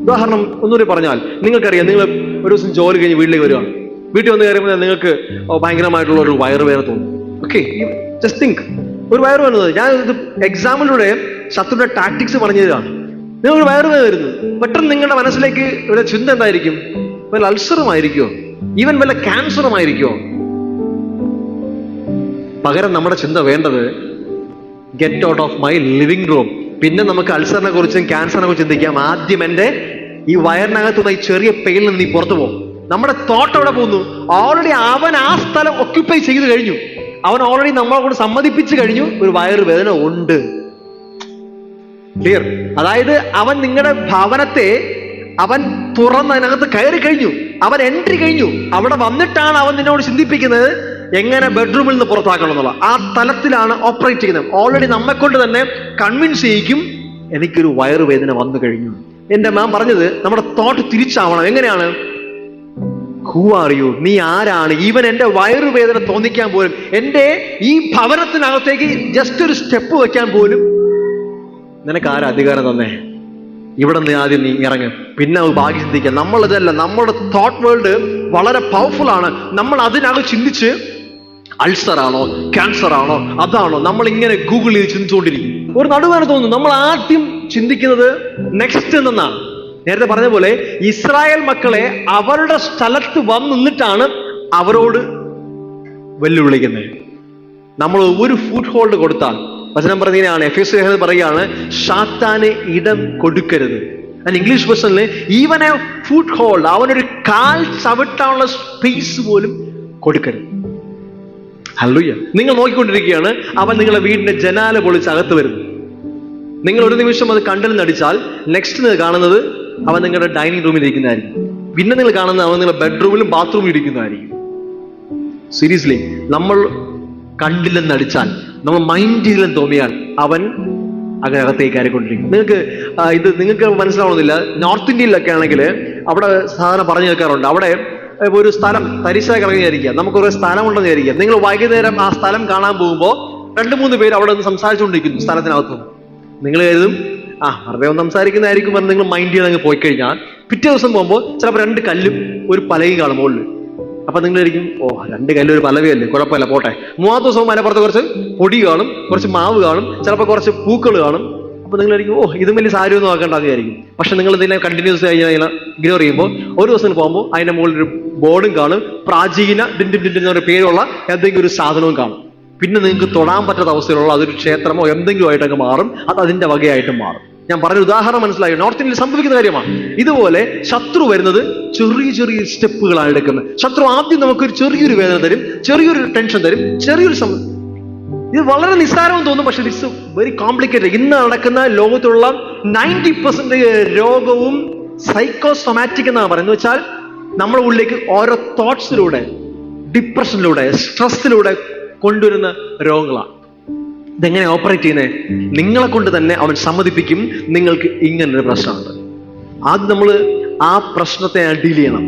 ഉദാഹരണം ഒന്നുകൂടി പറഞ്ഞാൽ, നിങ്ങൾക്കറിയാം, നിങ്ങൾ ഒരു ദിവസം ജോലി കഴിഞ്ഞ് വീട്ടിലേക്ക് വരികയാണ്. വീട്ടിൽ വന്ന് കയറുമ്പോൾ നിങ്ങൾക്ക് ഭയങ്കരമായിട്ടുള്ള ഒരു വയറുവേദന തോന്നും. ഓക്കെ, ജസ്റ്റ് തിങ്ക്, ഒരു വയറുവേദന. ഞാൻ ഇത് എക്സാമ്പിളിലൂടെ ശത്രുവിന്റെ ടാക്ടിക്സ് പറഞ്ഞു തരാണ്. നിങ്ങൾ ഒരു വയറുവേദന വരുന്നു, പെട്ടെന്ന് നിങ്ങളുടെ മനസ്സിലേക്ക് ഒരു ചിന്ത എന്തായിരിക്കും? വല്ല അൾസറുമായിരിക്കുമോ? ഈവൻ വല്ല ക്യാൻസറുമായിരിക്കുമോ? പകരം നമ്മുടെ ചിന്ത വേണ്ടത്, get out of my living room. പിന്നെ നമുക്ക് അൾസറിനെ കുറിച്ചും ക്യാൻസറിനെ കുറിച്ച് ചിന്തിക്കാം. ആദ്യം എന്റെ ഈ വയറിനകത്തുള്ള ഈ ചെറിയ പെയിനിൽ നിന്ന് നീ പുറത്തു പോകും. നമ്മുടെ തോട്ട് എവിടെ പോകുന്നു? ഓൾറെഡി അവൻ ആ സ്ഥലം ഒക്യുപ്പൈ ചെയ്ത് കഴിഞ്ഞു. അവൻ ഓൾറെഡി നമ്മളെ കൊണ്ട് സമ്മതിപ്പിച്ചു കഴിഞ്ഞു ഒരു വയറുവേദന ഉണ്ട്. ക്ലിയർ? അതായത് അവൻ നിങ്ങളുടെ ഭവനത്തെ അവൻ തുറന്നതിനകത്ത് കയറി കഴിഞ്ഞു, അവൻ എൻട്രി കഴിഞ്ഞു. അവിടെ വന്നിട്ടാണ് അവൻ നിന്നോട് ചിന്തിപ്പിക്കുന്നത് എങ്ങനെ ബെഡ്റൂമിൽ നിന്ന് പുറത്താക്കണം എന്നുള്ള. ആ തലത്തിലാണ് ഓപ്പറേറ്റ് ചെയ്യുന്നത്. ഓൾറെഡി നമ്മെ കൊണ്ട് തന്നെ കൺവിൻസ് ചെയ്യിക്കും, എനിക്കൊരു വയറുവേദന വന്നു കഴിഞ്ഞു. എന്റെ മാം പറഞ്ഞത്, നമ്മുടെ തോട്ട് തിരിച്ചാവണം. എങ്ങനെയാണ്? Who are you? നീ ആരാണ്? ഈവൻ എന്റെ വയറുവേദന തോന്നിക്കാൻ പോലും, എന്റെ ഈ ഭവനത്തിനകത്തേക്ക് ജസ്റ്റ് ഒരു സ്റ്റെപ്പ് വെക്കാൻ പോലും നിനക്ക് ആരാ അധികാരം തന്നെ? ഇവിടെ നിന്ന് ആദ്യം നീ ഇറങ്ങ്, പിന്നെ ബാക്കി ചിന്തിക്കുക. നമ്മളിതല്ല, നമ്മുടെ തോട്ട് വേൾഡ് വളരെ പവർഫുൾ ആണ്. നമ്മൾ അതിനകം ചിന്തിച്ച് അൾസർ ആണോ, ക്യാൻസർ ആണോ, അതാണോ, നമ്മൾ ഇങ്ങനെ ഗൂഗിൾ ചെയ്ത് ചിന്തിച്ചുകൊണ്ടിരിക്കും. ഒരു നടുവേദന തോന്നുന്നു. നമ്മൾ ആദ്യം ചിന്തിക്കുന്നത് നെക്സ്റ്റ് എന്നാണ്. നേരത്തെ പറഞ്ഞ പോലെ ഇസ്രായേൽ മക്കളെ അവരുടെ സ്ഥലത്ത് വന്ന് നിന്നിട്ടാണ് അവരോട് വെല്ലുവിളിക്കുന്നത്. നമ്മൾ ഒരു ഫുഡ് ഹോൾഡ് കൊടുത്താൽ, വചനം പറഞ്ഞാണ്, എഫേസ്യർ പറയുകയാണ്, സാത്താന് ഇടം കൊടുക്കരുത്. ഇംഗ്ലീഷ് വേർഷനിൽ ഈവൻ എ ഫുഡ് ഹോൾഡ്, അവനൊരു കാൽ ചവിട്ടാനുള്ള സ്പേസ് പോലും കൊടുക്കരുത്. ഹല്ലേലൂയ. നിങ്ങൾ നോക്കിക്കൊണ്ടിരിക്കുകയാണ്, അവൻ നിങ്ങളുടെ വീടിന്റെ ജനാല പൊളിച്ച് അകത്ത് വരുന്നു. നിങ്ങൾ ഒരു നിമിഷം അത് കണ്ടിൽ നടിച്ചാൽ നെക്സ്റ്റ് നിങ്ങൾ കാണുന്നത് അവൻ നിങ്ങളുടെ ഡൈനിങ് റൂമിൽ ഇരിക്കുന്നതായിരിക്കും. പിന്നെ നിങ്ങൾ കാണുന്നത് അവൻ നിങ്ങളുടെ ബെഡ്റൂമിലും ബാത്റൂമിലും ഇരിക്കുന്നതായിരിക്കും. സീരിയസ്ലി, നമ്മൾ കണ്ടില്ലെന്ന് അടിച്ചാൽ, നമ്മൾ മൈൻഡിലും തോന്നിയാൽ അവൻ അകത്തേക്ക് കയറിക്കൊണ്ടിരിക്കും. നിങ്ങൾക്ക് മനസ്സിലാവുന്നില്ല. നോർത്ത് ഇന്ത്യയിലൊക്കെ ആണെങ്കിൽ അവിടെ സാധാരണ പറഞ്ഞു കേൾക്കാറുണ്ട്, അവിടെ ഒരു സ്ഥലം തരിശായി കിടങ്ങിയായിരിക്കാം, നമുക്ക് ഒരു സ്ഥലമുണ്ടെന്ന് വിചാരിക്കാം. നിങ്ങൾ വൈകുന്നേരം ആ സ്ഥലം കാണാൻ പോകുമ്പോൾ 2-3 പേര് അവിടെ നിന്ന് സംസാരിച്ചുകൊണ്ടിരിക്കുന്നു സ്ഥലത്തിനകത്ത്. നിങ്ങൾ കരുതും വെറുതെ ഒന്ന് സംസാരിക്കുന്നതായിരിക്കും പറഞ്ഞ് നിങ്ങൾ മൈൻഡ് ചെയ്ത് അങ്ങ് പോയി കഴിഞ്ഞാൽ, പിറ്റേ ദിവസം പോകുമ്പോൾ ചിലപ്പോൾ 2 കല്ലും ഒരു പലകയും കാണും മുകളിൽ. അപ്പൊ നിങ്ങളായിരിക്കും, 2 കല്ലും ഒരു പലകയല്ലേ, കുഴപ്പമില്ല പോട്ടെ. 3-ാമത്തെ ദിവസം അതിനപ്പുറത്ത് കുറച്ച് പൊടി കാണും, കുറച്ച് മാവ് കാണും, ചിലപ്പോൾ കുറച്ച് പൂക്കൾ കാണും. അപ്പൊ നിങ്ങളായിരിക്കും, ഇതും വലിയ സാരിയൊന്നും ആക്കേണ്ടതെന്ന് വിചാരിക്കും. പക്ഷെ നിങ്ങൾ ഇതിനെ കണ്ടിന്യൂസ് കഴിഞ്ഞാൽ ഇഗ്നോർ ചെയ്യുമ്പോൾ ഒരു ദിവസം പോകുമ്പോൾ അതിന്റെ മുകളിൽ ഒരു ബോർഡും കാണും, പ്രാചീന ഡിൻ പേരുള്ള എന്തെങ്കിലും ഒരു സാധനവും കാണും. പിന്നെ നിങ്ങൾക്ക് തൊടാൻ പറ്റാത്ത അവസ്ഥയിലുള്ള അതൊരു ക്ഷേത്രമോ എന്തെങ്കിലും ആയിട്ടൊക്കെ മാറും, അത് അതിന്റെ വകയായിട്ട് മാറും. ഞാൻ പറഞ്ഞ ഉദാഹരണം മനസ്സിലായി. നോർത്ത് ഇന്ത്യയിൽ സംഭവിക്കുന്ന കാര്യമാണ്. ഇതുപോലെ ശത്രു വരുന്നത് ചെറിയ ചെറിയ സ്റ്റെപ്പുകളാണ് എടുക്കുന്നത്. ശത്രു ആദ്യം നമുക്കൊരു ചെറിയൊരു വേദന തരും, ചെറിയൊരു ടെൻഷൻ തരും, ഇത് വളരെ നിസ്സാരമെന്ന് തോന്നും, പക്ഷെ ഇറ്റ്സ് വെരി കോംപ്ലിക്കേറ്റഡ്. ഇന്ന് നടക്കുന്ന ലോകത്തുള്ള 90% രോഗവും സൈക്കോസൊമാറ്റിക് എന്നാണ് പറയുന്നത്. വെച്ചാൽ നമ്മുടെ ഉള്ളിലേക്ക് ഓരോ തോട്ട്സിലൂടെ, ഡിപ്രഷനിലൂടെ, സ്ട്രെസ്സിലൂടെ കൊണ്ടുവരുന്ന രോഗങ്ങളാണ്. ഇതെങ്ങനെ ഓപ്പറേറ്റ് ചെയ്യുന്നത്? നിങ്ങളെ കൊണ്ട് തന്നെ അവൻ സമ്മതിപ്പിക്കും, നിങ്ങൾക്ക് ഇങ്ങനൊരു പ്രശ്നമുണ്ട്. ആദ്യം നമ്മൾ ആ പ്രശ്നത്തെ ഡീൽ ചെയ്യണം.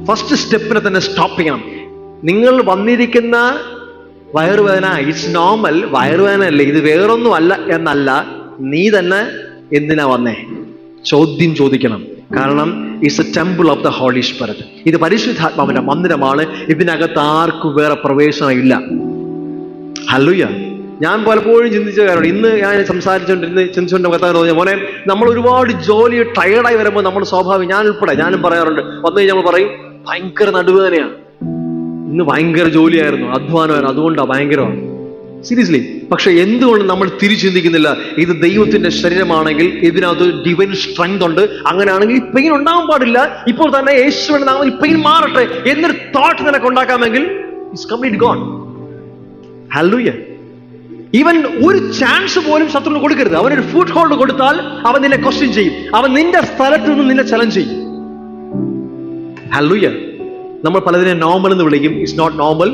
ഫസ്റ്റ് സ്റ്റെപ്പിനെ തന്നെ സ്റ്റോപ്പ് ചെയ്യണം. നിങ്ങൾ വന്നിരിക്കുന്ന വയറുവേദന ഇറ്റ്സ് നോർമൽ, വയറുവേദന അല്ലേ, ഇത് വേറൊന്നും അല്ല എന്നല്ല, നീ തന്നെ എന്തിനാ വന്നേ ചോദ്യം ചോദിക്കണം. കാരണം it's a temple of the Holy Spirit. ഇത് പരിശുദ്ധാത്മാവിന്റെ മന്ദിരമാണ്. ഇതിനകത്ത് ആർക്കും വേറെ പ്രവേശനം ഇല്ല. ഹല്ലേലൂയ. ഞാൻ പലപ്പോഴും ചിന്തിച്ച കാര്യമാണ്. ഇന്ന് ഞാൻ ചിന്തിച്ചുകൊണ്ട് കർത്താവിനോട് പറഞ്ഞ, മോനെ, നമ്മൾ ഒരുപാട് ജോലി ടയർഡായി വരുമ്പോൾ നമ്മൾ സ്വാഭാവികം, ഞാൻ ഉൾപ്പെടെ ഞാനും പറയാറുണ്ട്, വന്നു കഴിഞ്ഞാൽ നമ്മൾ പറയും ഭയങ്കര നടുവേദനയാണ്, ഇന്ന് ഭയങ്കര ജോലിയായിരുന്നു, അധ്വാനമായിരുന്നു, അതുകൊണ്ടാണ് ഭയങ്കരമാണ്. സീരിയസ്ലി. പക്ഷെ എന്തുകൊണ്ട് നമ്മൾ തിരിച്ചിന്തിക്കുന്നില്ല? ഇത് ദൈവത്തിന്റെ ശരീരമാണെങ്കിൽ ഇതിനകത്ത് ഡിവൈൻ സ്ട്രെങ്ത് ഉണ്ട്. അങ്ങനെയാണെങ്കിൽ ഈ പെയിൻ ഉണ്ടാകാൻ പാടില്ല, ഇപ്പോൾ തന്നെ യേശുവിന്റെ നാമത്തിൽ ഈ പെയിൻ മാറട്ടെ എന്നൊരു തോട്ട് നിനക്ക് ഉണ്ടാക്കാമെങ്കിൽ it's complete gone. Hallelujah. Even ഒരു ചാൻസ് പോലും ശത്രുവിന് കൊടുക്കരുത്. അവനൊരു ഫുഡ് ഹോൾഡ് കൊടുത്താൽ അവൻ നിന്നെ ക്വസ്റ്റ്യൻ ചെയ്യും, അവൻ നിന്റെ സ്ഥലത്ത് നിന്ന് നിന്നെ ചലഞ്ച് ചെയ്യും. ഹല്ലേലൂയ. നമ്മൾ പലതിനെ നോർമൽ എന്ന് വിളിക്കും. It's not normal.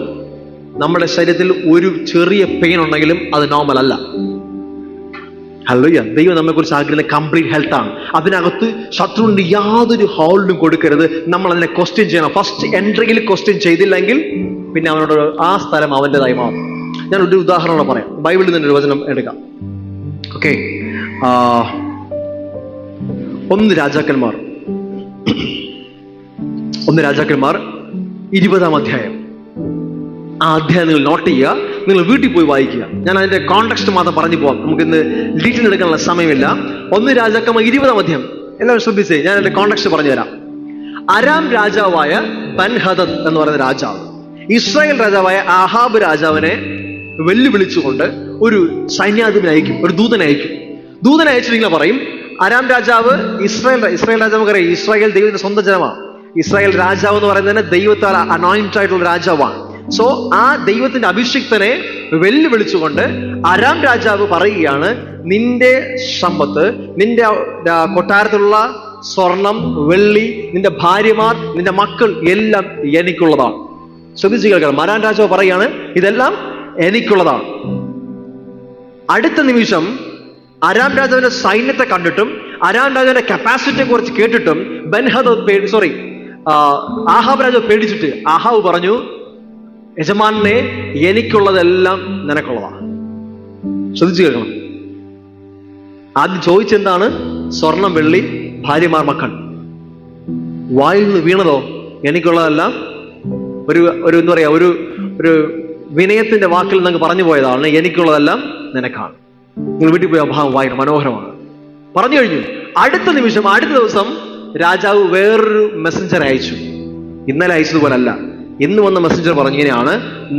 നമ്മുടെ ശരീരത്തിൽ ഒരു ചെറിയ പെയിൻ ഉണ്ടെങ്കിലും അത് നോർമൽ അല്ല. ഹല്ലേലൂയ. ദൈവം നമ്മെ കുറിച്ച് ആഗ്രഹിക്കുന്ന കംപ്ലീറ്റ് ഹെൽത്ത് ആണ്. അതിനകത്ത് ശത്രുവിന്റെ യാതൊരു ഹോൾഡും കൊടുക്കരുത്. നമ്മൾ അതിനെ ക്വസ്റ്റ്യൻ ചെയ്യണം. ഫസ്റ്റ് എൻട്രിയിൽ ക്വസ്റ്റ്യൻ ചെയ്തില്ലെങ്കിൽ പിന്നെ അവനോട് ആ സ്ഥലം അവൻ്റെതായി മാറും. ഞാൻ ഒരു ഉദാഹരണം പറയാം. ബൈബിളിൽ നിന്ന് ഒരു വചനം എടുക്കാം. ഓക്കെ, 1 രാജാക്കന്മാർ 20-ാം അധ്യായം. ആ അധ്യായം നിങ്ങൾ നോട്ട് ചെയ്യുക, നിങ്ങൾ വീട്ടിൽ പോയി വായിക്കുക. ഞാൻ അതിന്റെ കോണ്ടെക്സ്റ്റ് മാത്രം പറഞ്ഞു പോവാം, നമുക്ക് ഇന്ന് ഡീറ്റെയിൽ എടുക്കാനുള്ള സമയമില്ല. 1 രാജാക്കന്മാർ 20-ാം അധ്യായം. എല്ലാവരും ശ്രദ്ധിച്ചേ, ഞാൻ അതിന്റെ കോണ്ടെക്സ്റ്റ് പറഞ്ഞു തരാം. അരാം രാജാവായ ബൻഹദദ് എന്ന് പറയുന്ന രാജാവ് ഇസ്രായേൽ രാജാവായ ആഹാബ് രാജാവിനെ വെല്ലുവിളിച്ചുകൊണ്ട് ഒരു സൈന്യാധിപനെ അയക്കും, ഒരു ദൂതനെ അയക്കും. ദൂതനെ അയച്ചിട്ട് ഇങ്ങനെ പറയും, അരാം രാജാവ് ഇസ്രായേൽ രാജാവ് അറിയാം, ഇസ്രായേൽ ദൈവത്തിന്റെ സ്വന്തം ജനമാണ്. ഇസ്രായേൽ രാജാവ് എന്ന് പറയുന്നത് ദൈവത്താൽ അനോയിന്റഡ് ആയിട്ടുള്ള രാജാവാണ്. സോ ആ ദൈവത്തിന്റെ അഭിഷിക്തനെ വെല്ലുവിളിച്ചുകൊണ്ട് അരാം രാജാവ് പറയുകയാണ്, നിന്റെ സമ്പത്ത്, നിന്റെ കൊട്ടാരത്തിലുള്ള സ്വർണം, വെള്ളി, നിന്റെ ഭാര്യമാർ, നിന്റെ മക്കൾ എല്ലാം എനിക്കുള്ളതാണ്. ശ്രദ്ധിച്ചു കേൾക്കണം. അരാം രാജാവ് പറയാണ്, ഇതെല്ലാം എനിക്കുള്ളതാണ്. അടുത്ത നിമിഷം അരാം രാജാവിന്റെ സൈന്യത്തെ കണ്ടിട്ടും അരാം രാജാവിന്റെ കപ്പാസിറ്റിയെ കുറിച്ച് കേട്ടിട്ടും ആഹാബ് രാജാവ് പേടിച്ചിട്ട് ആഹാബ് പറഞ്ഞു, യജമാനെ, എനിക്കുള്ളതെല്ലാം നിനക്കുള്ളതാണ്. ശ്രദ്ധിച്ചു കേൾക്കണം. ആദ്യം ചോദിച്ചെന്താണ്? സ്വർണം, വെള്ളി, ഭാര്യമാർ, മക്കൾ. വായിൽ നിന്ന് വീണതോ എനിക്കുള്ളതെല്ലാം എന്താ പറയാ, ഒരു വിനയത്തിന്റെ വാക്കിൽ നിന്ന് പറഞ്ഞു പോയതാണ്, എനിക്കുള്ളതെല്ലാം നിനക്കാണ്. നിങ്ങൾ വീട്ടിൽ പോയി ആ ഭാഗം വായിക്കണം, മനോഹരമാണ്. പറഞ്ഞു കഴിഞ്ഞു. അടുത്ത ദിവസം രാജാവ് വേറൊരു മെസ്സഞ്ചർ അയച്ചു. ഇന്നലെ അയച്ചതുപോലല്ല. ഇന്ന് വന്ന മെസ്സഞ്ചർ പറഞ്ഞു, ഇങ്ങനെയാണ്: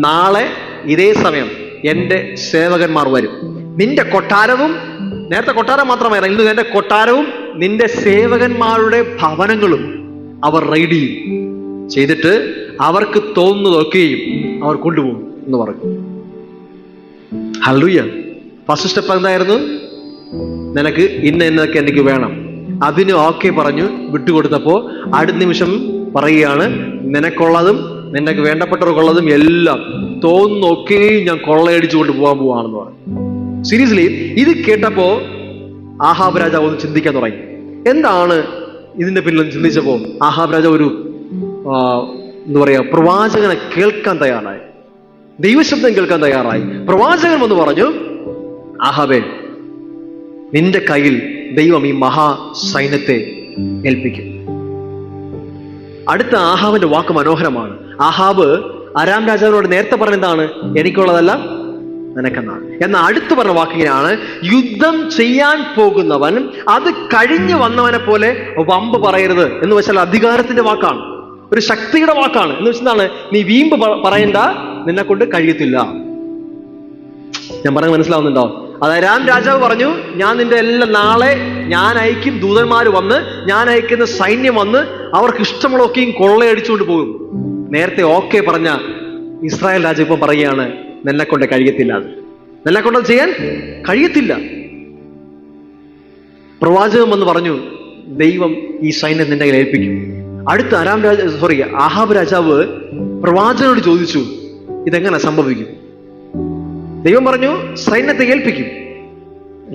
നാളെ ഇതേ സമയം എന്റെ സേവകന്മാർ വരും. നിന്റെ കൊട്ടാരവും, നേരത്തെ കൊട്ടാരം മാത്രമായിരുന്നു, ഇന്ന് എന്റെ കൊട്ടാരവും നിന്റെ സേവകന്മാരുടെ ഭവനങ്ങളും അവർ റെയ്ഡ് ചെയ്തിട്ട് അവർക്ക് തോന്നുന്നതൊക്കെയും അവർ കൊണ്ടുപോകും എന്ന് പറഞ്ഞു. ഹല്ലേലൂയ. ഫസ്റ്റ് സ്റ്റെപ്പ് എന്തായിരുന്നു? നിനക്ക് എന്നൊക്കെ എനിക്ക് വേണം. അതിന് ഓക്കെ പറഞ്ഞു വിട്ടുകൊടുത്തപ്പോ അടുത്ത നിമിഷം പറയുകയാണ്, നിനക്കുള്ളതും നിനക്ക് വേണ്ടപ്പെട്ടവർക്കുള്ളതും എല്ലാം തോന്നുന്നൊക്കെയും ഞാൻ കൊള്ളയടിച്ചു കൊണ്ട് പോകാൻ പോവാണെന്ന് പറഞ്ഞു. സീരിയസ്ലി ഇത് കേട്ടപ്പോ ആഹാബ് രാജാവ് ഒന്ന് ചിന്തിക്കാൻ തുടങ്ങി. എന്താണ് ഇതിന്റെ പിന്നിൽ ചിന്തിച്ചപ്പോ ആഹാബ് രാജാവ് ഒരു എന്താ പറയാ, പ്രവാചകനെ കേൾക്കാൻ തയ്യാറായി, ദൈവശബ്ദം കേൾക്കാൻ തയ്യാറായി. പ്രവാചകൻ വന്ന് പറഞ്ഞു, ആഹാബേ, നിന്റെ കയ്യിൽ ദൈവം ഈ മഹാസൈന്യത്തെ ഏൽപ്പിക്കും. അടുത്ത ആഹാബിന്റെ വാക്ക് മനോഹരമാണ്. ആഹാബ് അരാം രാജാവിനോട് നേരത്തെ പറഞ്ഞ എന്താണ്? എനിക്കുള്ളതല്ല നിനക്കെന്നാണ്. എന്നാൽ അടുത്ത് പറഞ്ഞ വാക്കിങ്ങനെയാണ്: യുദ്ധം ചെയ്യാൻ പോകുന്നവൻ അത് കഴിഞ്ഞു വന്നവനെ പോലെ വമ്പ് പറയരുത് എന്ന് വെച്ചാൽ അധികാരത്തിന്റെ വാക്കാണ്, ഒരു ശക്തിയുടെ വാക്കാണ്. എന്ന് വെച്ചാൽ നീ വീമ്പ് പറയണ്ട, നിന്നെ കൊണ്ട് കഴിയത്തില്ല. ഞാൻ പറഞ്ഞത് മനസ്സിലാവുന്നുണ്ടോ? അതായത് രാം രാജാവ് പറഞ്ഞു, ഞാൻ നിന്റെ എല്ലാം നാളെ ഞാൻ അയക്കും ദൂതന്മാര് വന്ന്, ഞാൻ അയക്കുന്ന സൈന്യം വന്ന് അവർക്ക് ഇഷ്ടമുള്ളൊക്കെയും കൊള്ളയടിച്ചുകൊണ്ട് പോകും. നേരത്തെ ഓക്കെ പറഞ്ഞ ഇസ്രായേൽ രാജാവ് ഇപ്പം പറയുകയാണ്, നിന്നെ കൊണ്ട് കഴിയത്തില്ല, നിന്നെ കൊണ്ട് ചെയ്യാൻ കഴിയത്തില്ല. പ്രവാചകൻ വന്ന് പറഞ്ഞു, ദൈവം ഈ സൈന്യം നിന്റെ കയ്യിൽ ഏൽപ്പിക്കും. അടുത്ത ആഹാബ് രാജാവ് പ്രവാചകനോട് ചോദിച്ചു, ഇതെങ്ങനെ സംഭവിക്കും? ദൈവം പറഞ്ഞു സൈന്യത്തെ ഏൽപ്പിക്കും.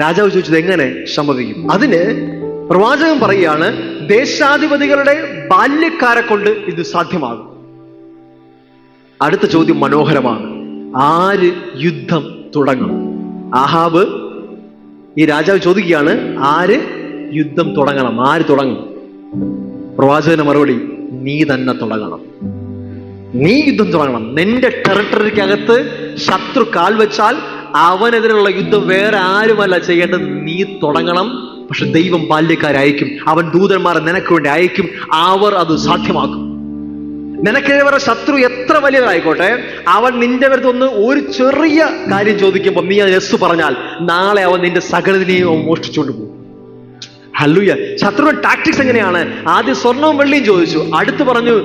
രാജാവ് ചോദിച്ചത് എങ്ങനെ സംഭവിക്കും? അതിന് പ്രവാചകൻ പറയുകയാണ്, ദേശാധിപതികളുടെ ബാല്യക്കാരെ കൊണ്ട് ഇത് സാധ്യമാകും. അടുത്ത ചോദ്യം മനോഹരമാണ്: ആര് യുദ്ധം തുടങ്ങും? ആഹാബ് ഈ രാജാവ് ചോദിക്കുകയാണ്, ആര് യുദ്ധം തുടങ്ങണം? ആര് തുടങ്ങും? പ്രവാചകന്റെ മറുപടി, നീ തന്നെ തുടങ്ങണം. നീ യുദ്ധം തുടങ്ങണം. നിന്റെ ടെറിട്ടറിക്കകത്ത് ശത്രു കാൽ വെച്ചാൽ അവനെതിരെയുള്ള യുദ്ധം വേറെ ആരുമല്ല ചെയ്യേണ്ടത്, നീ തുടങ്ങണം. പക്ഷെ ദൈവം ബാല്യക്കാരയക്കും, അവൻ ദൂതന്മാരെ നിനക്ക് വേണ്ടി അയക്കും, അവർ അത് സാധ്യമാക്കും. നിനക്കെതിരെ ശത്രു എത്ര വലിയതായിക്കോട്ടെ, അവൻ നിന്റെ അടുത്ത് ഒരു ചെറിയ കാര്യം ചോദിക്കുമ്പോൾ നീ അത് യെസ് പറഞ്ഞാൽ നാളെ അവൻ നിന്റെ സകലതിനെയും മോഷ്ടിച്ചുകൊണ്ട് പോകും. ഹല്ലേലൂയ. ശത്രുവിന്റെ ടാക്ടിക്സ് എങ്ങനെയാണ്? ആദ്യം സ്വർണവും വെള്ളിയും ചോദിച്ചു, അടുത്ത് പറഞ്ഞു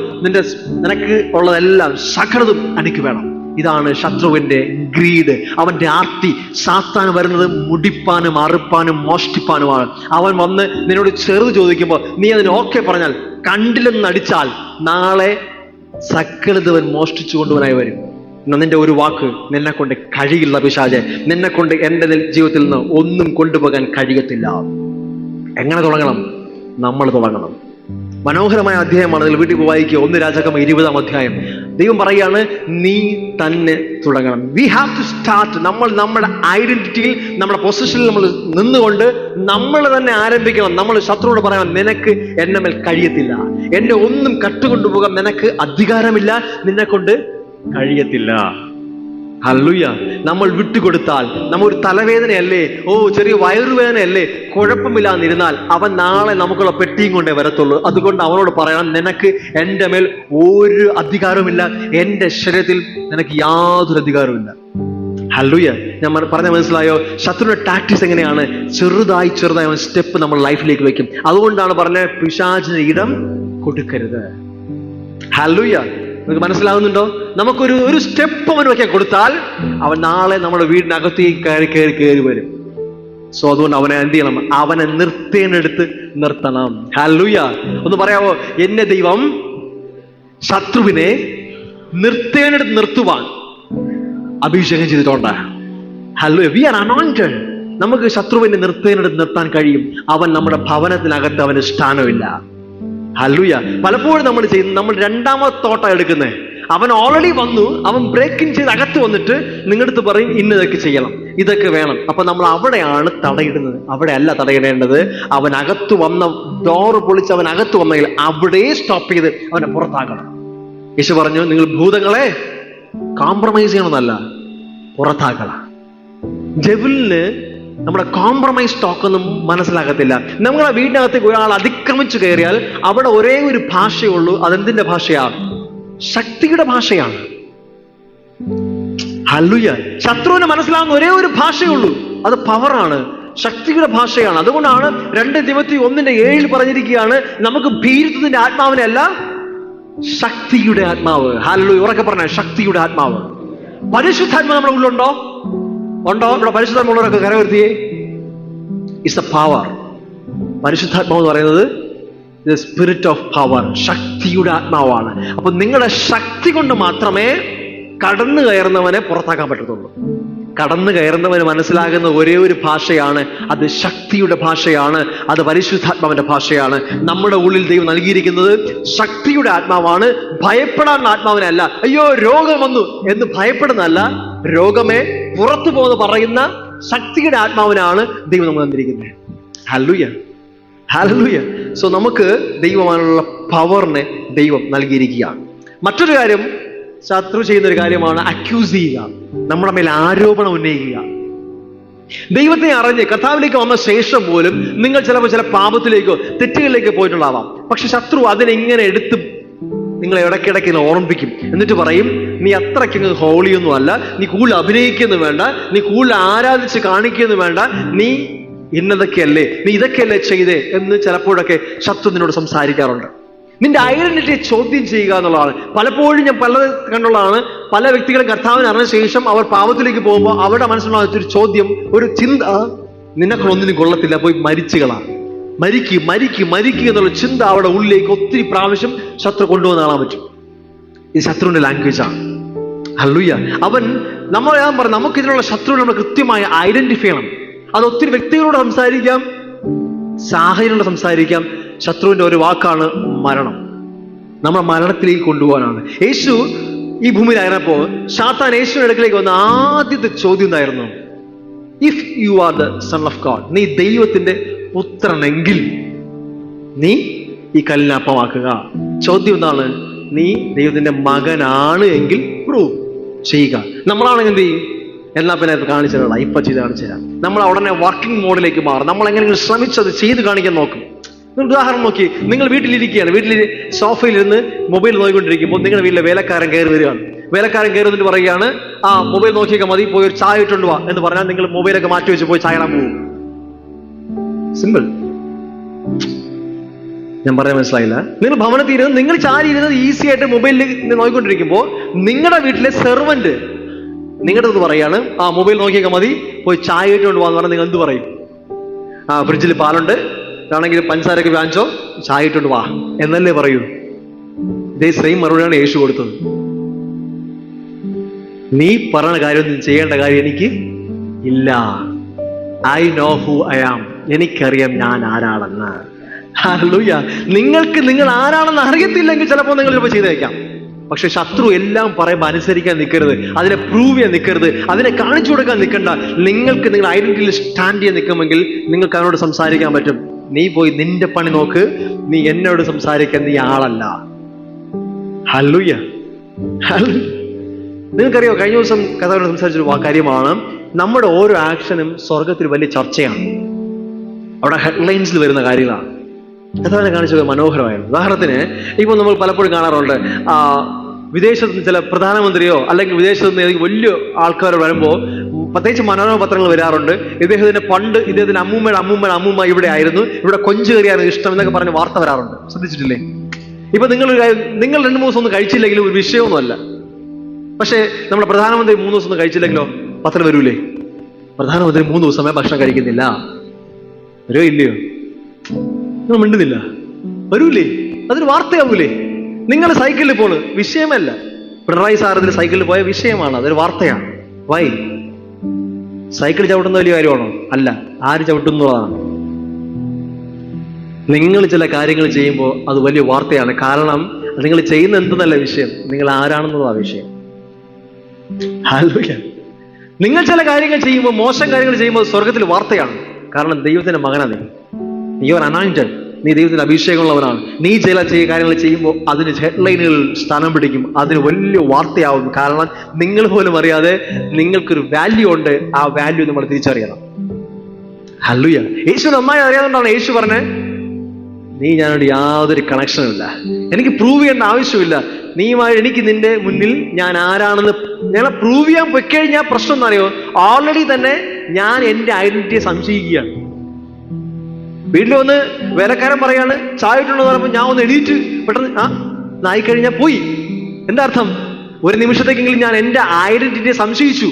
നിനക്ക് ഉള്ളതെല്ലാം സകലതും എനിക്ക് വേണം. ഇതാണ് ശത്രുവിന്റെ ഗ്രീഡ്, അവന്റെ ആർത്തി. സാത്താൻ വരുന്നത് മുടിപ്പാനും അറുപ്പാനും മോഷ്ടിപ്പാനുമാണ്. അവൻ വന്ന് നിന്നോട് ചെറുത് ചോദിക്കുമ്പോൾ നീ അതിന് ഓക്കെ പറഞ്ഞാൽ, കണ്ടില്ലെന്ന് അടിച്ചാൽ നാളെ സകലതവൻ മോഷ്ടിച്ചു കൊണ്ടുവനായി വരും. നിന്റെ ഒരു വാക്ക് നിന്നെ കൊണ്ട് കഴിയില്ല പിശാചേ, നിന്നെ കൊണ്ട് എന്റെ ജീവിതത്തിൽ നിന്ന് ഒന്നും കൊണ്ടുപോകാൻ കഴിയത്തില്ല. എങ്ങനെ തുടങ്ങണം? നമ്മൾ തുടങ്ങണം. മനോഹരമായ അധ്യായമാണ്. അതിൽ വീട്ടിൽ വായിക്കുക 1 രാജാക്കന്മാർ 20-ാം അധ്യായം. ദൈവം പറയാണ്, നീ തന്നെ തുടങ്ങണം. We have to start. നമ്മൾ നമ്മുടെ ഐഡന്റിറ്റിയിൽ, നമ്മുടെ പൊസിഷനിൽ നമ്മൾ നിന്നുകൊണ്ട് നമ്മൾ തന്നെ ആരംഭിക്കണം. നമ്മൾ ശത്രുവോട് പറയണം, നിനക്ക് എന്നെ മേൽ കഴിയത്തില്ല, എന്നെ ഒന്നും കട്ടുകൊണ്ടുപോകാൻ നിനക്ക് അധികാരമില്ല, നിന്നെ കൊണ്ട് കഴിയത്തില്ല. ഹല്ലേലൂയ. നമ്മൾ വിട്ടുകൊടുത്താൽ, നമ്മ ഒരു തലവേദനയല്ലേ, ചെറിയ വയറുവേദനയല്ലേ, കുഴപ്പമില്ലാന്നിരുന്നാൽ അവൻ നാളെ നമുക്കുള്ള പെട്ടിയും കൊണ്ടേ വരത്തുള്ളൂ. അതുകൊണ്ട് അവനോട് പറയണം, നിനക്ക് എൻ്റെ മേൽ ഒരു അധികാരവുമില്ല, എൻ്റെ ശരീരത്തിൽ നിനക്ക് യാതൊരു അധികാരവുമില്ല. ഹല്ലേലൂയ. ഞാൻ പറഞ്ഞ മനസ്സിലായോ? ശത്രുവിന്റെ ടാക്ടിക്സ് എങ്ങനെയാണ്? ചെറുതായി അവൻ സ്റ്റെപ്പ് നമ്മൾ ലൈഫിലേക്ക് വെക്കും. അതുകൊണ്ടാണ് പറഞ്ഞത്, പിശാചിന് ഇടം കൊടുക്കരുത്. ഹല്ലേലൂയ. നിങ്ങൾക്ക് മനസ്സിലാവുന്നുണ്ടോ? നമുക്കൊരു സ്റ്റെപ്പ് അവൻ വെക്കാൻ കൊടുത്താൽ അവൻ നാളെ നമ്മുടെ വീടിനകത്തേക്ക് കയറി വരും. സോ അതുകൊണ്ട് അവനെ എന്ത് ചെയ്യണം? അവനെ നിർത്തേണ്ടടുത്ത് നിർത്തണം. ഹല്ലേലൂയ. ഒന്ന് പറയാവോ? എന്നെ ദൈവം ശത്രുവിനെ നിർത്തേണ്ടടുത്ത് നിർത്തുവാൻ അഭിഷേകം ചെയ്തിട്ടുണ്ട്. ഹല്ലേലൂയ. We are anointed. നമുക്ക് ശത്രുവിനെ നിർത്തേണ്ടടുത്ത് നിർത്താൻ കഴിയും. അവൻ നമ്മുടെ ഭവനത്തിനകത്ത് അവന് സ്ഥാനമില്ല. ഹല്ലേലൂയ. പലപ്പോഴും നമ്മൾ രണ്ടാമത്തെ തോട്ടം എടുക്കുന്നത്. അവൻ ഓൾറെഡി വന്നു, അവൻ ബ്രേക്കിംഗ് ചെയ്ത് അകത്ത് വന്നിട്ട് നിങ്ങളുടെ അടുത്ത് പറയും ഇന്നതൊക്കെ ചെയ്യണം, ഇതൊക്കെ വേണം. അപ്പൊ നമ്മൾ അവിടെയാണ് തടയിടുന്നത്. അവിടെ അല്ല തടയിടേണ്ടത്. അവൻ അകത്ത് വന്ന ഡോറ് പൊളിച്ച് അവൻ അകത്ത് വന്നെങ്കിൽ അവിടെ സ്റ്റോപ്പ് ചെയ്ത് അവനെ പുറത്താക്കണം. യേശു പറഞ്ഞു, നിങ്ങൾ ഭൂതങ്ങളെ കോംപ്രമൈസ് ചെയ്യണമെന്നല്ല, പുറത്താക്കണം. ഡെവിലിന് നമ്മുടെ കോംപ്രമൈസ് ടോക്കൊന്നും മനസ്സിലാകത്തില്ല. നമ്മളെ വീടിനകത്തേക്ക് ഒരാൾ അതിക്രമിച്ചു കയറിയാൽ അവിടെ ഒരേ ഒരു ഭാഷയുള്ളൂ. അതെന്തിന്റെ ഭാഷയാണ്? ശക്തിയുടെ ഭാഷയാണ്. ഹല്ലേലൂയ. ശത്രുവിന് മനസ്സിലാവുന്ന ഒരേ ഒരു ഭാഷയുള്ളൂ, അത് പവറാണ്, ശക്തിയുടെ ഭാഷയാണ്. അതുകൊണ്ടാണ് 2 തിമോത്തി 1:7 പറഞ്ഞിരിക്കുകയാണ്, നമുക്ക് ഭീരുത്വത്തിന്റെ ആത്മാവിനെ അല്ല, ശക്തിയുടെ ആത്മാവ്. ഹല്ലേലൂയ. ഉറക്കെ പറഞ്ഞ ശക്തിയുടെ ആത്മാവ്. പരിശുദ്ധാത്മാവ് നമ്മുടെ ഉള്ളിലുണ്ടോ? ഉണ്ടോ? ഇവിടെ പരിശുദ്ധാത്മാവുള്ളവരൊക്കെ കരവരുത്തിയേ. It's a power. പരിശുദ്ധാത്മാവ് എന്ന് പറയുന്നത് ദ സ്പിരിറ്റ് ഓഫ് പവർ, ശക്തിയുടെ ആത്മാവാണ്. അപ്പൊ നിങ്ങളുടെ ശക്തി കൊണ്ട് മാത്രമേ കടന്നു കയറുന്നവനെ പുറത്താക്കാൻ പറ്റത്തുള്ളൂ. കടന്നു കയറുന്നവന് മനസ്സിലാകുന്ന ഒരേ ഒരു ഭാഷയാണ്, അത് ശക്തിയുടെ ഭാഷയാണ്, അത് പരിശുദ്ധാത്മാവിന്റെ ഭാഷയാണ്. നമ്മുടെ ഉള്ളിൽ ദൈവം നൽകിയിരിക്കുന്നത് ശക്തിയുടെ ആത്മാവാണ്. ഭയപ്പെടാനുള്ള ആത്മാവിനല്ല. അയ്യോ രോഗം വന്നു എന്ന് ഭയപ്പെടുന്നതല്ല, രോഗമേ പുറത്തു പോകുന്ന പറയുന്ന ശക്തിയുടെ ആത്മാവിനാണ് ദൈവം നമ്മൾ തന്നിരിക്കുന്നത്. Hallelujah, hallelujah. സോ നമുക്ക് ദൈവമാനുള്ള പവറിനെ ദൈവം നൽകിയിരിക്കുകയാണ്. മറ്റൊരു കാര്യം ശത്രു ചെയ്യുന്ന ഒരു കാര്യമാണ് അക്യൂസ് ചെയ്യുക, നമ്മുടെ മേൽ ആരോപണം ഉന്നയിക്കുക. ദൈവത്തെ അറിഞ്ഞ് കർത്താവിലേക്ക് വന്ന ശേഷം പോലും നിങ്ങൾ ചിലപ്പോൾ ചില പാപത്തിലേക്കോ തെറ്റുകളിലേക്കോ പോയിട്ടുണ്ടാവാം. പക്ഷെ ശത്രു അതിനെങ്ങനെ എടുത്ത് നിങ്ങളെ ഇടയ്ക്കിടയ്ക്ക് ഓർമ്മിപ്പിക്കും. എന്നിട്ട് പറയും, നീ അത്രയ്ക്ക് ഹോളിയൊന്നും അല്ല, നീ കൂടുതൽ അഭിനയിക്കുന്നു വേണ്ട, നീ കൂടുതൽ ആരാധിച്ച് കാണിക്കുന്നു വേണ്ട, നീ ഇന്നതൊക്കെയല്ലേ, നീ ഇതൊക്കെയല്ലേ ചെയ്തേ എന്ന് ചിലപ്പോഴൊക്കെ ശത്രു നിന്നോട് സംസാരിക്കാറുണ്ട്. നിന്റെ ഐഡന്റിറ്റിയെ ചോദ്യം ചെയ്യുക എന്നുള്ളതാണ്. പലപ്പോഴും ഞാൻ പലത് കണ്ടുള്ളതാണ്. പല വ്യക്തികളും കർത്താവിനെ അറിഞ്ഞ ശേഷം അവർ പാപത്തിലേക്ക് പോകുമ്പോൾ അവരുടെ മനസ്സിലുള്ള ഒരു ചോദ്യം, ഒരു ചിന്ത, നിനക്കൊന്നിനും കൊള്ളത്തില്ല, പോയി മരിച്ചുകളാ, മരിക്കുക എന്നുള്ള ചിന്ത അവിടെ ഉള്ളിലേക്ക് ഒത്തിരി പ്രാവശ്യം ശത്രു കൊണ്ടുവന്ന് കാണാൻ പറ്റും. ഇത് ശത്രുവിന്റെ ലാംഗ്വേജാണ്. ഹല്ലേലൂയ. അവൻ ഞാൻ പറഞ്ഞു, നമുക്ക് ഇതിനുള്ള ശത്രുവിനെ നമ്മൾ കൃത്യമായി ഐഡന്റിഫൈ ചെയ്യണം. അത് ഒത്തിരി വ്യക്തികളോട് സംസാരിക്കാം, സാഹചര്യങ്ങളോട് സംസാരിക്കാം. ശത്രുവിന്റെ ഒരു വാക്കാണ് മരണം. നമ്മളെ മരണത്തിലേക്ക് കൊണ്ടുപോകാനാണ്. യേശു ഈ ഭൂമിയിലായിരുന്നപ്പോ സാത്താൻ യേശുവിന്റെ അടുക്കലേക്ക് വന്ന ആദ്യത്തെ ചോദ്യം എന്തായിരുന്നു? If you are the son of God, നീ ദൈവത്തിന്റെ പുത്രനെങ്കിൽ നീ ഈ കല്ലിനെ അപ്പമാക്കുക. ചോദ്യം എന്താണ്? നീ ദൈവത്തിന്റെ മകനാണ് എങ്കിൽ പ്രൂവ് ചെയ്യുക. നമ്മളാണെങ്കിൽ എന്ത് ചെയ്യും? എന്നാ പിന്നെ കാണിച്ചു തരാം, ഇപ്പൊ ചെയ്ത് കാണിച്ചു തരാം. നമ്മൾ ഉടനെ വർക്കിംഗ് മോഡിലേക്ക് മാറും. നമ്മൾ എങ്ങനെയെങ്കിലും ശ്രമിച്ചത് ചെയ്ത് കാണിക്കാൻ നോക്കും. ഉദാഹരണം നോക്കി, നിങ്ങൾ വീട്ടിലിരിക്കുകയാണ്, വീട്ടിൽ സോഫയിലിരുന്ന് മൊബൈൽ നോക്കിക്കൊണ്ടിരിക്കുമ്പോൾ നിങ്ങളുടെ വീട്ടിലെ വേലക്കാരൻ കയറി വരികയാണ്. വേലക്കാരൻ കയറി വന്നിട്ട് പറയുകയാണ്, ആ മൊബൈൽ നോക്കിയൊക്കെ മതി, പോയി ഒരു ചായ ഇട്ടുകൊണ്ട് വാ എന്ന് പറഞ്ഞാൽ നിങ്ങൾ മൊബൈലൊക്കെ മാറ്റി വെച്ച് പോയി ചായ ഇടാൻ പോകും. സിമ്പിൾ. ഞാൻ പറയാൻ മനസ്സിലായില്ല. നിങ്ങൾ ഭവനത്തിൽ ഇരുന്ന് നിങ്ങൾ ചാരി ഇരുന്നത് ഈസി ആയിട്ട് മൊബൈലിൽ നോക്കിക്കൊണ്ടിരിക്കുമ്പോൾ നിങ്ങളുടെ വീട്ടിലെ സെർവന്റ് നിങ്ങളുടെ അടുത്ത് പറയാണ്, ആ മൊബൈൽ നോക്കിയൊക്കെ മതി, പോയി ചായ ഇട്ടുകൊണ്ട് പോകാന്ന് പറഞ്ഞാൽ നിങ്ങൾ എന്ത് പറയും? ആ ഫ്രിഡ്ജിൽ പാലുണ്ട്, ആണെങ്കിൽ പഞ്ചസാരൊക്കെ വാങ്ങിച്ചോ, ചായ ഇട്ടുകൊണ്ട് വാ എന്നല്ലേ പറയൂ. ഇതേ സെയിം മറുപടിയാണ് യേശു കൊടുത്തത്. നീ പറയുന്ന കാര്യം ചെയ്യേണ്ട കാര്യം എനിക്ക് ഇല്ല. I know who I am. എനിക്കറിയാം ഞാൻ ആരാണെന്ന്. ഹല്ലേലൂയ. നിങ്ങൾക്ക് നിങ്ങൾ ആരാണെന്ന് അറിയത്തില്ലെങ്കിൽ ചിലപ്പോൾ നിങ്ങൾ ചിലപ്പോൾ ചെയ്തേക്കാം. പക്ഷെ ശത്രു എല്ലാം പറയുമ്പോൾ അനുസരിക്കാൻ നിൽക്കരുത്, അതിനെ പ്രൂവ് ചെയ്യാൻ നിൽക്കരുത്, അതിനെ കാണിച്ചു കൊടുക്കാൻ നിൽക്കണ്ട. നിങ്ങൾക്ക് നിങ്ങളുടെ ഐഡന്റിറ്റിയിൽ സ്റ്റാൻഡ് ചെയ്യാൻ നിൽക്കുമെങ്കിൽ നിങ്ങൾക്ക് അവനോട് സംസാരിക്കാൻ പറ്റും. നീ പോയി നിന്റെ പണി നോക്ക്, നീ എന്നോട് സംസാരിക്കാൻ നീ ആളല്ല. ഹല്ലേലൂയ. നിങ്ങൾക്കറിയോ, കഴിഞ്ഞ ദിവസം കഥാവിനോട് സംസാരിച്ചൊരു കാര്യമാണ്, നമ്മുടെ ഓരോ ആക്ഷനും സ്വർഗത്തിൽ വലിയ ചർച്ചയാണ്. അവിടെ ഹെഡ്ലൈൻസിൽ വരുന്ന കാര്യങ്ങളാണ്. കഥാവിനെ കാണിച്ചത് മനോഹരമായിരുന്നു. ഉദാഹരണത്തിന് ഇപ്പോൾ നമ്മൾ പലപ്പോഴും കാണാറുണ്ട്, വിദേശത്ത് നിന്ന് ചില പ്രധാനമന്ത്രിയോ അല്ലെങ്കിൽ വിദേശത്ത് നിന്ന് ഏതെങ്കിലും വലിയ ആൾക്കാർ വരുമ്പോൾ പ്രത്യേകിച്ച് മനോരമ പത്രങ്ങൾ വരാറുണ്ട്. ഇദ്ദേഹത്തിന്റെ പണ്ട് ഇദ്ദേഹത്തിന്റെ അമ്മൂമ്മയുടെ അമ്മൂമ്മ ഇവിടെ ആയിരുന്നു, ഇവിടെ കൊഞ്ച് കയറിയായിരുന്നു ഇഷ്ടം എന്നൊക്കെ പറഞ്ഞ് വാർത്ത വരാറുണ്ട്. ശ്രദ്ധിച്ചിട്ടില്ലേ? ഇപ്പൊ നിങ്ങൾ 2-3 ദിവസം ഒന്നും കഴിച്ചില്ലെങ്കിലും ഒരു വിഷയമൊന്നുമല്ല. പക്ഷെ നമ്മുടെ പ്രധാനമന്ത്രി 3 ദിവസം ഒന്നും കഴിച്ചില്ലെങ്കിലോ പത്രം വരൂലേ? പ്രധാനമന്ത്രി 3 ദിവസമേ ഭക്ഷണം കഴിക്കുന്നില്ല. വരോ ഇല്ലയോ? നിങ്ങൾ മിണ്ടുന്നില്ല. വരൂലേ? അതൊരു വാർത്തയാവൂലേ? നിങ്ങൾ സൈക്കിളിൽ പോണ് വിഷയമല്ല. പിണറായി സാർ സൈക്കിളിൽ പോയ വിഷയമാണ്, അതൊരു വാർത്തയാണ്. വൈ? സൈക്കിൾ ചവിട്ടുന്ന വലിയ കാര്യമാണോ? അല്ല. ആര് ചവിട്ടുന്നതാണ്. നിങ്ങൾ ചില കാര്യങ്ങൾ ചെയ്യുമ്പോൾ അത് വലിയ വാർത്തയാണ്. കാരണം നിങ്ങൾ ചെയ്യുന്ന എന്തെന്നല്ല വിഷയം, നിങ്ങൾ ആരാണെന്നുള്ളതാണ് വിഷയം. ഹല്ലേലൂയ. നിങ്ങൾ ചില കാര്യങ്ങൾ ചെയ്യുമ്പോൾ, മോശം കാര്യങ്ങൾ ചെയ്യുമ്പോൾ സ്വർഗത്തിൽ വാർത്തയാണ്. കാരണം ദൈവത്തിന്റെ മകനാണ് നീ ഒരു അനോയിന്റഡ്, നീ ദൈവത്തിന്റെ അഭിഷേകമുള്ളവനാണ്. നീ ചില കാര്യങ്ങൾ ചെയ്യുമ്പോൾ അതിന് ഹെഡ്ലൈനുകളിൽ സ്ഥാനം പിടിക്കും, അതിന് വലിയ വാർത്തയാവും. കാരണം നിങ്ങൾ പോലും അറിയാതെ നിങ്ങൾക്കൊരു വാല്യൂ ഉണ്ട്. ആ വാല്യൂ നമ്മൾ തിരിച്ചറിയണം. ഹല്ലേലൂയ. യേശു നന്നായി അറിയാവുന്നതാണ് യേശു പറഞ്ഞത്, നീ ഞാനോട് യാതൊരു കണക്ഷനും ഇല്ല, എനിക്ക് പ്രൂവ് ചെയ്യേണ്ട ആവശ്യമില്ല. നീയുമായി എനിക്ക് നിന്റെ മുന്നിൽ ഞാൻ ആരാണെന്ന് ഞങ്ങളെ പ്രൂവ് ചെയ്യാൻ പൊയ്ക്കഴിഞ്ഞാൽ പ്രശ്നം എന്ന് അറിയോ, ഓൾറെഡി തന്നെ ഞാൻ എന്റെ ഐഡന്റിറ്റിയെ സംശയിക്കുകയാണ്. വീട്ടിൽ വന്ന് വേലക്കാരൻ പറയാണ് ചായ ഇട്ടുണ്ടെന്ന് പറയുമ്പോൾ ഞാൻ ഒന്ന് എണീറ്റ് പെട്ടെന്ന് നായിക്കഴിഞ്ഞാൽ പോയി. എന്താ അർത്ഥം? ഒരു നിമിഷത്തേക്കെങ്കിലും ഞാൻ എന്റെ ഐഡന്റിറ്റിയെ സംശയിച്ചു.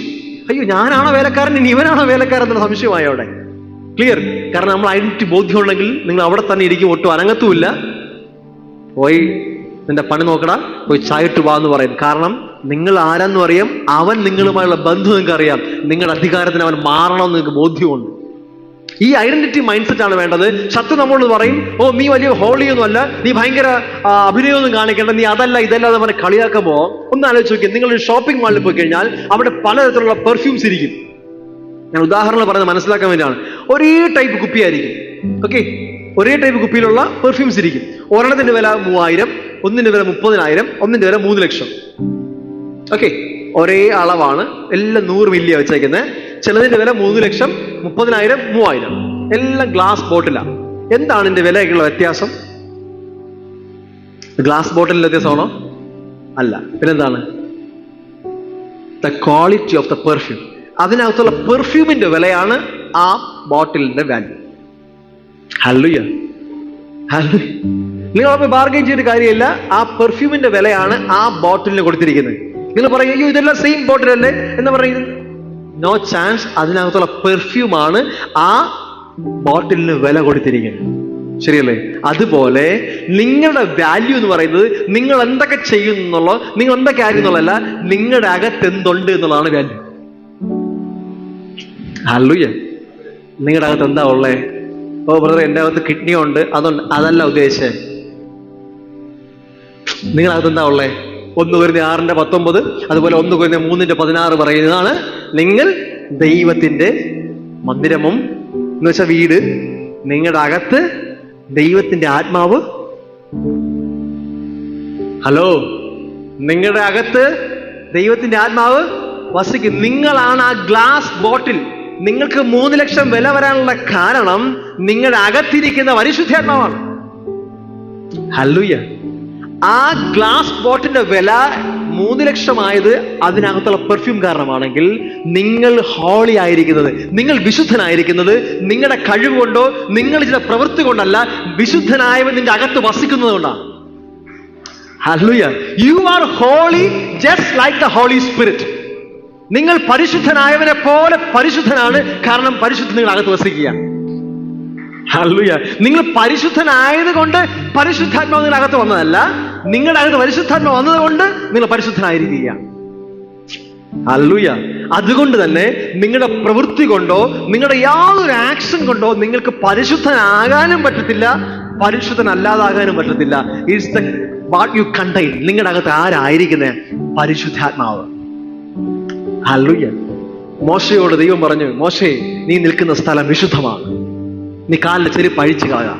അയ്യോ, ഞാനാണോ വേലക്കാരൻ, ഇനി ഇവനാണോ വേലക്കാരൻ എന്നുള്ള സംശയമായി അവിടെ. ക്ലിയർ? കാരണം നമ്മൾ ഐഡന്റിറ്റി ബോധ്യം ഉണ്ടെങ്കിൽ നിങ്ങൾ അവിടെ തന്നെ ഇരിക്കും, ഒട്ടും അനങ്ങത്തുമില്ല. പോയി നിന്റെ പണി നോക്കടാ, പോയി ചായട്ട് വാ എന്ന് പറയും. കാരണം നിങ്ങൾ ആരാന്ന് അറിയാം, അവൻ നിങ്ങളുമായുള്ള ബന്ധം നിങ്ങൾക്ക് അറിയാം, നിങ്ങളുടെ അധികാരത്തിന് അവൻ മാറണമെന്ന് നിങ്ങൾക്ക് ബോധ്യമുണ്ട്. ഈ ഐഡന്റിറ്റി മൈൻഡ് സെറ്റ് ആണ് വേണ്ടത്. ശത്രു നമ്മളോട് പറയും, ഓ നീ വലിയ ഹോളിയൊന്നും അല്ല, നീ ഭയങ്കര അഭിനയമൊന്നും കാണിക്കേണ്ട, നീ അതല്ല ഇതല്ല എന്ന് പറഞ്ഞ് കളിയാക്കുമ്പോൾ ഒന്ന് ആലോചിച്ച് നോക്കിയാൽ, നിങ്ങളൊരു ഷോപ്പിംഗ് മാളിൽ പോയി കഴിഞ്ഞാൽ അവിടെ പലതരത്തിലുള്ള പെർഫ്യൂംസ് ഇരിക്കും. ഞാൻ ഉദാഹരണം പറഞ്ഞത് മനസ്സിലാക്കാൻ വേണ്ടിയാണ്. ഒരേ ടൈപ്പ് കുപ്പിയായിരിക്കും. ഓക്കെ, ഒരേ ടൈപ്പ് കുപ്പിയിലുള്ള പെർഫ്യൂംസ് ഇരിക്കും. ഒരെണ്ണത്തിന്റെ വില 3000, ഒന്നിന്റെ വില 30,000, ഒന്നിന്റെ വില 3 ലക്ഷം. ഓക്കെ, ഒരേ അളവാണ്, എല്ലാം 100 മില്ലിയ വെച്ചേക്കുന്നത്. ചിലതിന്റെ വില 3 ലക്ഷം, 30,000, 3000. എല്ലാം ഗ്ലാസ് ബോട്ടിലാണ്. എന്താണ് ഇതിന്റെ വിലയൊക്കെയുള്ള വ്യത്യാസം? ഗ്ലാസ് ബോട്ടിലിന്റെ വ്യത്യാസമാണോ? അല്ല, പിന്നെന്താണ്? The quality of the perfume. അതിനകത്തുള്ള പെർഫ്യൂമിന്റെ വിലയാണ് ആ ബോട്ടിലിന്റെ വാല്യൂ. ഹല്ലേലൂയ. ഹല്ലേലൂയ. നിങ്ങൾ അപ്പോൾ ബാർഗെയിൻ ചെയ്ത കാര്യമില്ല, ആ പെർഫ്യൂമിന്റെ വിലയാണ് ആ ബോട്ടിലിന് കൊടുത്തിരിക്കുന്നത്. നിങ്ങൾ പറയും, അയ്യോ ഇതെല്ലാം സെയിം ബോട്ടിൽ അല്ലേ എന്ന് പറയുന്നത്. No chance. അതിനകത്തുള്ള പെർഫ്യൂമാണ് ആ ബോട്ടിലിന് വില കൊടുത്തിരിക്കുന്നത്. ശരിയല്ലേ? അതുപോലെ നിങ്ങളുടെ വാല്യൂ എന്ന് പറയുന്നത് നിങ്ങൾ എന്തൊക്കെ ചെയ്യുന്നുള്ള, നിങ്ങൾ എന്തൊക്കെ ആരും എന്നുള്ളതല്ല, നിങ്ങളുടെ അകത്ത് എന്തുണ്ട് എന്നുള്ളതാണ് വാല്യൂ. ഹല്ലേലൂയ. നിങ്ങളുടെ അകത്ത് എന്താ ഉള്ളേ? ഓ ബ്രദർ, എൻ്റെ അകത്ത് കിഡ്നി ഉണ്ട്, അതുണ്ട്, അതല്ല ഉദ്ദേശിച്ചത്. നിങ്ങളകത്ത് എന്താ ഉള്ളേ? 1 Corinthians 6:19, അതുപോലെ 1 Corinthians 3:16 പറയുന്നതാണ്, നിങ്ങൾ ദൈവത്തിന്റെ മന്ദിരമും എന്ന് വെച്ചാൽ വീട്. നിങ്ങളുടെ അകത്ത് ദൈവത്തിന്റെ ആത്മാവ്. ഹലോ, നിങ്ങളുടെ അകത്ത് ദൈവത്തിന്റെ ആത്മാവ് വസിക്കും. നിങ്ങളാണ് ആ ഗ്ലാസ് ബോട്ടിൽ. നിങ്ങൾക്ക് 3 ലക്ഷം വില വരാനുള്ള കാരണം നിങ്ങളുടെ അകത്തിരിക്കുന്ന പരിശുദ്ധാത്മാവാണ്. ഹല്ലേലൂയ. ആ ഗ്ലാസ് ബോട്ടിന്റെ വില 3 ലക്ഷമായത് അതിനകത്തുള്ള പെർഫ്യൂം കാരണമാണെങ്കിൽ, നിങ്ങൾ ഹോളി ആയിരിക്കുന്നത്, നിങ്ങൾ വിശുദ്ധനായിരിക്കുന്നത് നിങ്ങളുടെ കഴിവ് കൊണ്ടോ നിങ്ങൾ ചില പ്രവൃത്തി കൊണ്ടല്ല, വിശുദ്ധനായവൻ നിന്റെ അകത്ത് വസിക്കുന്നത് കൊണ്ടാണ്. Hallelujah. You are holy just like the Holy Spirit. നിങ്ങൾ പരിശുദ്ധനായവനെ പോലെ പരിശുദ്ധനാണ്, കാരണം പരിശുദ്ധൻ നിങ്ങൾ അകത്ത് വസിക്കുക. ഹല്ലേലൂയ. നിങ്ങൾ പരിശുദ്ധനായത് കൊണ്ട് പരിശുദ്ധാത്മാവ് നിങ്ങളുടെ അകത്ത് വന്നതല്ല, നിങ്ങളുടെ അകത്ത് പരിശുദ്ധാത്മാവ് വന്നത് കൊണ്ട് നിങ്ങൾ പരിശുദ്ധനായിരിക്കുക. ഹല്ലേലൂയ. അതുകൊണ്ട് തന്നെ നിങ്ങളുടെ പ്രവൃത്തി കൊണ്ടോ നിങ്ങളുടെ യാതൊരു ആക്ഷൻ കൊണ്ടോ നിങ്ങൾക്ക് പരിശുദ്ധനാകാനും പറ്റത്തില്ല, പരിശുദ്ധനല്ലാതാകാനും പറ്റത്തില്ല. It's the what you contain. നിങ്ങളുടെ അകത്ത് ആരായിരിക്കുന്നത്? പരിശുദ്ധാത്മാവ്. ഹല്ലേലൂയ. മോശയോട് ദൈവം പറഞ്ഞു, മോശേ നീ നിൽക്കുന്ന സ്ഥലം വിശുദ്ധമാണ്, നീ കാലിലെ ചെരുപ്പ് അഴിച്ചു കളയാം.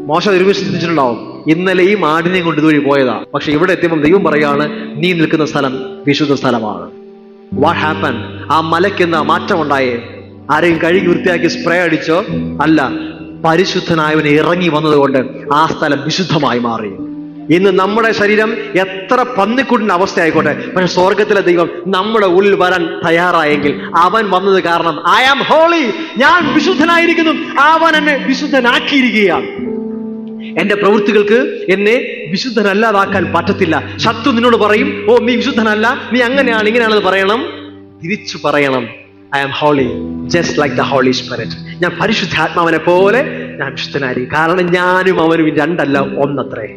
മോശ ഒരുമിച്ച് ചിന്തിച്ചിട്ടുണ്ടാവും, ഇന്നലെയും ആടിനെയും കൊണ്ട് ഇതുവഴി പോയതാ. പക്ഷെ ഇവിടെ എത്തിയപ്പോൾ ദൈവം പറയാണ്, നീ നിൽക്കുന്ന സ്ഥലം വിശുദ്ധ സ്ഥലമാണ്. What happen? ആ മലയ്ക്ക് എന്താ മാറ്റം ഉണ്ടായേ? ആരെയും കഴുകി വൃത്തിയാക്കി സ്പ്രേ അടിച്ചോ? അല്ല, പരിശുദ്ധനായവനെ ഇറങ്ങി വന്നതുകൊണ്ട് ആ സ്ഥലം വിശുദ്ധമായി മാറി. ഇന്ന് നമ്മുടെ ശരീരം എത്ര പന്നിക്കുട്ടിന്റെ അവസ്ഥ ആയിക്കോട്ടെ, പക്ഷെ സ്വർഗത്തിലെ ദൈവം നമ്മുടെ ഉള്ളിൽ വരാൻ തയ്യാറായെങ്കിൽ അവൻ വന്നത് കാരണം ഐ ആം ഹോളി, ഞാൻ വിശുദ്ധനായിരിക്കുന്നു, അവൻ എന്നെ വിശുദ്ധനാക്കിയിരിക്കുകയാണ്. എന്റെ പ്രവൃത്തികൾക്ക് എന്നെ വിശുദ്ധനല്ലാതാക്കാൻ പറ്റത്തില്ല. ശത്രു നിന്നോട് പറയും, ഓ നീ വിശുദ്ധനല്ല, നീ അങ്ങനെയാണ് ഇങ്ങനെയാണെന്ന് പറയണം. തിരിച്ചു പറയണം, I am holy just like the Holy Spirit. ഞാൻ പരിശുദ്ധാത്മാവിനെ പോലെ ഞാൻ വിശുദ്ധനായിരിക്കും. കാരണം ഞാനും അവനും രണ്ടല്ല, ഒന്നത്രേ.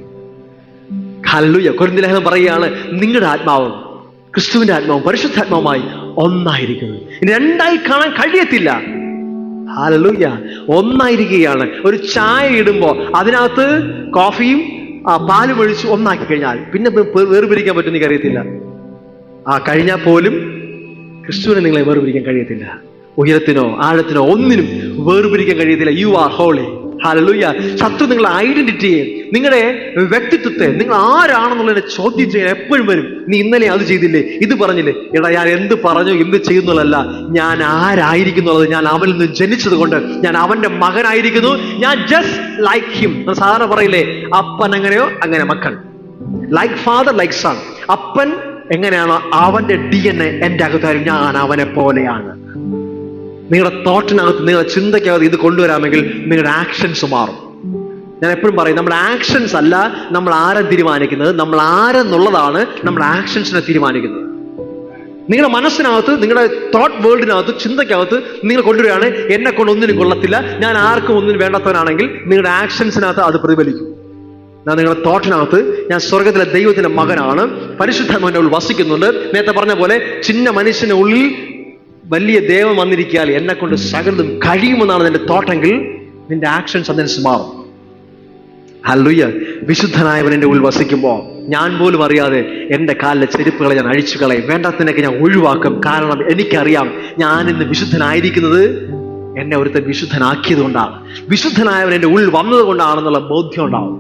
ഹല്ലേലൂയ. കൊരിന്ത്യർ ലേഖനം പറയുകയാണ്, നിങ്ങളുടെ ആത്മാവും ക്രിസ്തുവിന്റെ ആത്മാവും പരിശുദ്ധാത്മാവുമായി ഒന്നായിരിക്കുന്നു. രണ്ടായി കാണാൻ കഴിയത്തില്ല. ഹല്ലേലൂയ. ഒന്നായിരിക്കുകയാണ്. ഒരു ചായ ഇടുമ്പോ അതിനകത്ത് കോഫിയും പാലും ഒഴിച്ച് ഒന്നാക്കി കഴിഞ്ഞാൽ പിന്നെ വേർപിരിക്കാൻ പറ്റും എനിക്കറിയത്തില്ല. കഴിഞ്ഞാൽ പോലും ക്രിസ്തുവിനെ നിങ്ങളെ വേർപിരിക്കാൻ കഴിയത്തില്ല. ഉയരത്തിനോ ആഴത്തിനോ ഒന്നിനും വേർപിരിക്കാൻ കഴിയത്തില്ല. You are holy. ഹല്ലേലൂയ. ശത്രു നിങ്ങളുടെ ഐഡന്റിറ്റിയെ, നിങ്ങളുടെ വ്യക്തിത്വത്തെ, നിങ്ങൾ ആരാണെന്നുള്ളതിനെ ചോദ്യം ചെയ്യാൻ എപ്പോഴും വരും. നീ ഇന്നലെ അത് ചെയ്തില്ലേ, ഇത് പറഞ്ഞില്ലേ. എടാ, ഞാൻ എന്ത് പറഞ്ഞു എന്ത് ചെയ്യുന്നുള്ളതല്ല, ഞാൻ ആരായിരിക്കുന്നുള്ളത്. ഞാൻ അവനിൽ നിന്ന് ജനിച്ചത് കൊണ്ട് ഞാൻ അവന്റെ മകനായിരിക്കുന്നു. ഞാൻ ജസ്റ്റ് ലൈക്ക് ഹിം. സാധാരണ പറയില്ലേ, അപ്പൻ എങ്ങനെയോ അങ്ങനെ മക്കൾ. Like father like son. അപ്പൻ എങ്ങനെയാണോ അവന്റെ DNA എന്റെ അകത്താരും ഞാൻ അവനെ പോലെയാണ്. നിങ്ങളുടെ തോട്ടിനകത്ത്, നിങ്ങളുടെ ചിന്തയ്ക്കകത്ത് ഇത് കൊണ്ടുവരാമെങ്കിൽ നിങ്ങളുടെ ആക്ഷൻസ് മാറും. ഞാൻ എപ്പോഴും പറയും, നമ്മുടെ ആക്ഷൻസ് അല്ല നമ്മൾ ആരെ തീരുമാനിക്കുന്നത്, നമ്മൾ ആരെന്നുള്ളതാണ് നമ്മുടെ ആക്ഷൻസിനെ തീരുമാനിക്കുന്നത്. നിങ്ങളുടെ മനസ്സിനകത്ത്, നിങ്ങളുടെ തോട്ട് വേൾഡിനകത്ത്, ചിന്തയ്ക്കകത്ത് നിങ്ങൾ കൊണ്ടുവരികയാണ് എന്നെ കൊണ്ട് ഒന്നിനും കൊള്ളത്തില്ല, ഞാൻ ആർക്കും ഒന്നിനും വേണ്ടാത്തവനാണെങ്കിൽ നിങ്ങളുടെ ആക്ഷൻസിനകത്ത് അത് പ്രതിഫലിക്കും. നിങ്ങളുടെ തോട്ടിനകത്ത് ഞാൻ സ്വർഗത്തിലെ ദൈവത്തിന്റെ മകനാണ്, പരിശുദ്ധാത്മാവിന്റെ ഉള്ളിൽ വസിക്കുന്നുണ്ട്. നേരത്തെ പറഞ്ഞ പോലെ ചിന്ന മനുഷ്യന്റെ ഉള്ളിൽ വലിയ ദൈവം വന്നിരിക്കാൻ എന്നെ കൊണ്ട് സകലതും കഴിയുമെന്നാണ് നിന്റെ തോട്ടെങ്കിൽ നിന്റെ ആക്ഷൻസ് അതിനനുസരിച്ച് മാറും. ഹല്ലേലൂയ. വിശുദ്ധനായവൻ എൻ്റെ ഉള്ളിൽ വസിക്കുമ്പോൾ ഞാൻ പോലും അറിയാതെ എൻ്റെ കാലിലെ ചെരുപ്പുകളെ ഞാൻ അഴിച്ചു കളയും, വേണ്ടാത്തതിനൊക്കെ ഞാൻ ഒഴിവാക്കും. കാരണം എനിക്കറിയാം ഞാൻ ഇന്ന് വിശുദ്ധനായിരിക്കുന്നത് എന്നെ ഒരുത്തൻ വിശുദ്ധനാക്കിയത് കൊണ്ടാണ്, വിശുദ്ധനായവൻ എൻ്റെ ഉള്ളിൽ വന്നത് കൊണ്ടാണെന്നുള്ള ബോധ്യം ഉണ്ടാവും.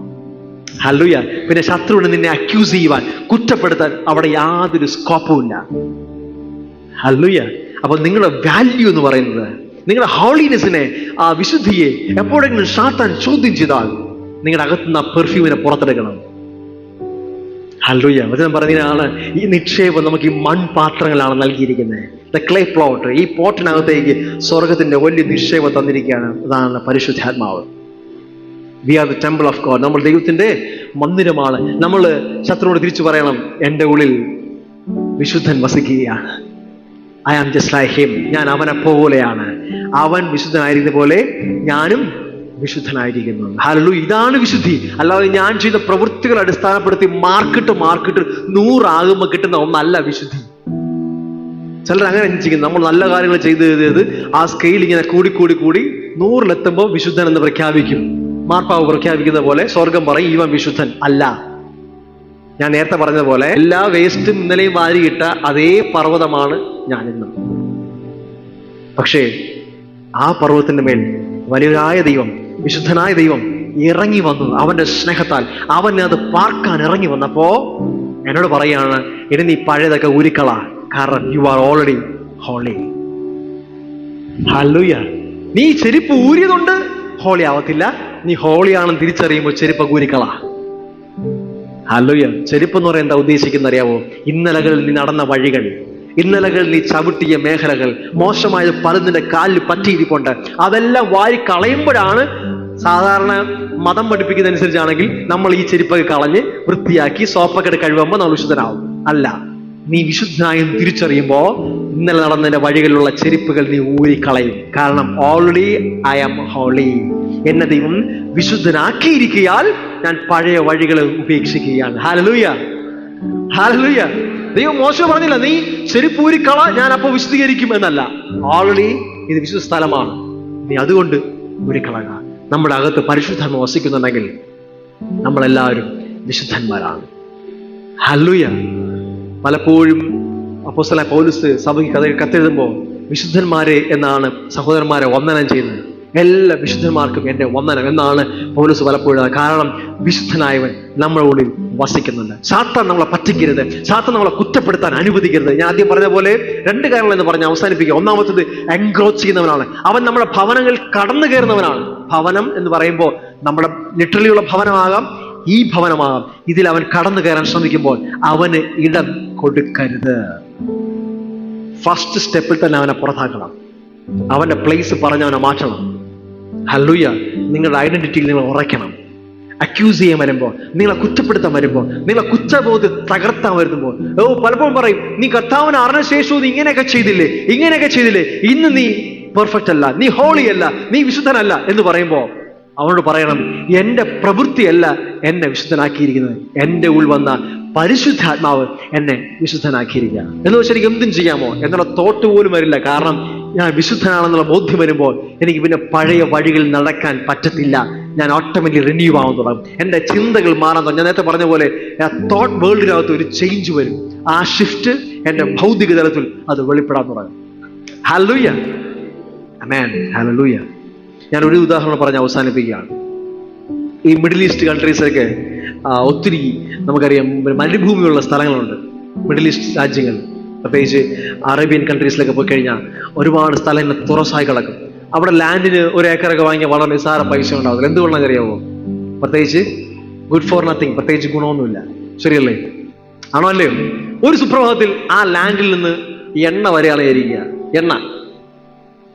ഹല്ലേലൂയ. പിന്നെ ശത്രുവിനെ നിന്നെ അക്യൂസ് ചെയ്യുവാൻ, കുറ്റപ്പെടുത്താൻ അവിടെ യാതൊരു സ്കോപ്പും ഇല്ല. ഹല്ലേലൂയ. അപ്പൊ നിങ്ങളുടെ വാല്യൂ എന്ന് പറയുന്നത്, നിങ്ങളുടെ ഹോളിനെസിനെ, ആ വിശുദ്ധിയെ എപ്പോഴെങ്കിലും സാത്താൻ ചോദ്യം ചെയ്താൽ നിങ്ങളുടെ അകത്തുനിന്ന് ആ പെർഫ്യൂമിനെ പുറത്തെടുക്കണം. ഹല്ലേലൂയ. വചനം പറഞ്ഞതിനാണ് ഈ നിക്ഷേപം നമുക്ക് ഈ മൺപാത്രങ്ങളാണ് നൽകിയിരിക്കുന്നത്. The clay plot. ഈ പോട്ടിനകത്തേക്ക് സ്വർഗത്തിന്റെ വലിയ നിക്ഷേപം തന്നിരിക്കുകയാണ്. അതാണ് പരിശുദ്ധാത്മാവ്. We are the temple of God. നമ്മൾ ദൈവത്തിന്റെ മന്ദിരമാണ്. നമ്മൾ ശത്രുവോട് തിരിച്ചു പറയണം, എൻ്റെ ഉള്ളിൽ വിശുദ്ധൻ വസിക്കുകയാണ്. I am just like him. ഞാൻ അവനെ പോലെയാണ്. അവൻ വിശുദ്ധനായിരിക്കുന്ന പോലെ ഞാനും വിശുദ്ധനായിരിക്കുന്നു. ഹല്ലേലൂയ. ഇതാണ് വിശുദ്ധി. അല്ലാതെ ഞാൻ ചെയ്ത പ്രവൃത്തികൾ അടിസ്ഥാനപ്പെടുത്തി മാർക്കിട്ട് 100 കിട്ടുന്ന ഒന്നല്ല വിശുദ്ധി. ചിലർ അങ്ങനെ ചെയ്യുന്നത്. നമ്മൾ നല്ല കാര്യങ്ങൾ ചെയ്ത് ആ സ്കെയിൽ ഇങ്ങനെ കൂടി 100 വിശുദ്ധൻ എന്ന് പ്രഖ്യാപിക്കും. മാർപ്പാവ് പ്രഖ്യാപിക്കുന്ന പോലെ സ്വർഗം പറയും ഇവൻ വിശുദ്ധൻ അല്ല. ഞാൻ നേരത്തെ പറഞ്ഞതുപോലെ എല്ലാ വേസ്റ്റും ഇന്നലെയും വാരിയിട്ട അതേ പർവ്വതമാണ് ഞാൻ ഇന്നും. പക്ഷേ ആ പർവ്വതത്തിന്റെ മേൽ വലിയവനായ ദൈവം, വിശുദ്ധനായ ദൈവം ഇറങ്ങി വന്നു. അവന്റെ സ്നേഹത്താൽ അവനെ അത് പാർക്കാൻ ഇറങ്ങി വന്നപ്പോ എന്നോട് പറയാണ്, ഇനി നീ പഴയതൊക്കെ ഊരിക്കള, കാരണം you are already holy. Hallelujah. നീ ചെരുപ്പ് ഊരിയതുകൊണ്ട് ഹോളി ആവത്തില്ല. നീ ഹോളിയാണെന്ന് തിരിച്ചറിയുമ്പോൾ ചെരുപ്പ് ഊരിക്കള. ഹല്ലേലൂയ. ചെരുപ്പ് എന്ന് പറയാൻ എന്താ ഉദ്ദേശിക്കുന്ന അറിയാവോ? ഇന്നലകളിൽ നീ നടന്ന വഴികൾ, ഇന്നലകളിൽ നീ ചവിട്ടിയ മേഖലകൾ, മോശമായ പലതിന്റെ കാലിൽ പറ്റിയിരിക്കൊണ്ട് അതെല്ലാം വാരി കളയുമ്പോഴാണ്, സാധാരണ മതം പഠിപ്പിക്കുന്നതനുസരിച്ചാണെങ്കിൽ നമ്മൾ ഈ ചെരുപ്പൊക്കെ കളഞ്ഞ് വൃത്തിയാക്കി സോപ്പൊക്കെ കഴിവുമ്പോൾ നമ്മൾ വിശുദ്ധനാവും. അല്ല, നീ വിശുദ്ധനായും തിരിച്ചറിയുമ്പോ ഇന്നലെ നടന്നതിന്റെ വഴികളിലുള്ള ചെരുപ്പുകൾ നീ ഊരിക്കളയും. കാരണം ഓൾറെഡി ഐ ആം ഹോളി. എന്നെ ദൈവം വിശുദ്ധനാക്കിയിരിക്കയാൽ ഞാൻ പഴയ വഴികളെ ഉപേക്ഷിക്കുകയാണ്. ഹല്ലേലൂയ. ഹല്ലേലൂയ. ദൈവം മോശം പറഞ്ഞില്ല നീ ചെരുപ്പ് ഊരിക്കള, ഞാൻ അപ്പൊ വിശുദ്ധീകരിക്കും എന്നല്ല. ഓൾറെഡി ഇത് വിശുദ്ധ സ്ഥലമാണ്, നീ അതുകൊണ്ട് ഊരിക്കളക. നമ്മുടെ അകത്ത് പരിശുദ്ധാത്മ വസിക്കുന്നുണ്ടെങ്കിൽ നമ്മളെല്ലാവരും വിശുദ്ധന്മാരാണ്. ഹല്ലേലൂയ. പലപ്പോഴും അപ്പോസ്തലനായ പൗലോസ് സഭയ്ക്ക് കത്തെഴുതുമ്പോൾ വിശുദ്ധന്മാരെ എന്നാണ് സഹോദരന്മാരെ വന്ദനം ചെയ്യുന്നത്. എല്ലാ വിശുദ്ധന്മാർക്കും എൻ്റെ വന്ദനം എന്നാണ് പൗലോസ് പലപ്പോഴും. കാരണം വിശുദ്ധനായവൻ നമ്മുടെ ഉള്ളിൽ വസിക്കുന്നുണ്ട്. സാത്താൻ നമ്മളെ പറ്റിക്കരുത്, സാത്താൻ നമ്മളെ കുറ്റപ്പെടുത്താൻ അനുവദിക്കരുത്. ഞാൻ ആദ്യം പറഞ്ഞ പോലെ 2 കാര്യങ്ങൾ എന്ന് പറഞ്ഞ് അവസാനിപ്പിക്കുക. ഒന്നാമത്തത്, എൻക്രോച്ച് ചെയ്യുന്നവനാണ് അവൻ. നമ്മുടെ ഭവനങ്ങൾ കടന്നു കയറുന്നവനാണ്. ഭവനം എന്ന് പറയുമ്പോൾ നമ്മുടെ ലിറ്ററലിയുള്ള ഭവനമാകാം, ഈ ഭവനമാകാം. ഇതിൽ അവൻ കടന്നു കയറാൻ ശ്രമിക്കുമ്പോൾ അവന് ഇടം കൊടുക്കരുത്. ഫസ്റ്റ് സ്റ്റെപ്പിൽ തന്നെ അവനെ പുറത്താക്കണം. അവന്റെ പ്ലേസ് പറഞ്ഞ് അവനെ മാറ്റണം. ഹല്ലേലൂയ. നിങ്ങളുടെ ഐഡന്റിറ്റിയിൽ നിങ്ങൾ ഉറയ്ക്കണം. അക്യൂസ് ചെയ്യാൻ വരുമ്പോൾ, നിങ്ങളെ കുറ്റപ്പെടുത്താൻ വരുമ്പോൾ, നിങ്ങളെ കുറ്റബോധം തകർത്താൻ വരുമ്പോൾ, പലപ്പോഴും പറയും നീ കർത്താവിനെ അറിഞ്ഞ ശേഷവും ഇങ്ങനെയൊക്കെ ചെയ്തില്ലേ, ഇന്ന് നീ പെർഫെക്റ്റ് അല്ല, നീ ഹോളി അല്ല, നീ വിശുദ്ധനല്ല എന്ന് പറയുമ്പോൾ അവനോട് പറയണം, എന്റെ പ്രവൃത്തിയല്ല എന്നെ വിശുദ്ധനാക്കിയിരിക്കുന്നത്, എന്റെ ഉൾ വന്ന പരിശുദ്ധാത്മാവ് എന്നെ വിശുദ്ധനാക്കിയിരിക്കുക. എന്ന് വെച്ചാൽ എനിക്ക് എന്തും ചെയ്യാമോ എന്നുള്ള തോട്ട് പോലും വരില്ല. കാരണം ഞാൻ വിശുദ്ധനാണെന്നുള്ള ബോധ്യം വരുമ്പോൾ എനിക്ക് പിന്നെ പഴയ വഴികളിൽ നടക്കാൻ പറ്റത്തില്ല. ഞാൻ ഓട്ടോമാറ്റിക്കലി റിന്യൂ ആവാൻ തുടങ്ങും. എൻ്റെ ചിന്തകൾ മാറാൻ തുടങ്ങും. ഞാൻ നേരത്തെ പറഞ്ഞ പോലെ തോട്ട് വേൾഡിനകത്ത് ഒരു ചേഞ്ച് വരും. ആ ഷിഫ്റ്റ് എൻ്റെ ഭൗതിക തലത്തിൽ അത് വെളിപ്പെടാൻ തുടങ്ങും. ഹല്ലേലൂയ, ആമേൻ, ഹല്ലേലൂയ. ഞാൻ ഒരു ഉദാഹരണം പറഞ്ഞ് അവസാനിപ്പിക്കുകയാണ്. ഈ മിഡിൽ ഈസ്റ്റ് കൺട്രീസിലൊക്കെ ഒത്തിരി നമുക്കറിയാം മരുഭൂമിയുള്ള സ്ഥലങ്ങളുണ്ട്. മിഡിൽ ഈസ്റ്റ് രാജ്യങ്ങൾ, പ്രത്യേകിച്ച് അറേബ്യൻ കൺട്രീസിലൊക്കെ പോയി കഴിഞ്ഞാൽ ഒരുപാട് സ്ഥലങ്ങൾ തുറസായി കിടക്കും. അവിടെ ലാൻഡിന് 1 ഏക്കറൊക്കെ വാങ്ങിയാൽ വളരെ നിസ്സാര പൈസ ഉണ്ടാവില്ല. എന്തുകൊണ്ടാണെന്ന് അറിയാമോ? പ്രത്യേകിച്ച് ഗുഡ് ഫോർ നത്തിങ്, പ്രത്യേകിച്ച് ഗുണമൊന്നുമില്ല. ശരിയല്ലേ? ആണോ അല്ലയോ? ഒരു സുപ്രഭാതത്തിൽ ആ ലാൻഡിൽ നിന്ന് എണ്ണ വരെയാണ് ഏരിക്കുക. എണ്ണ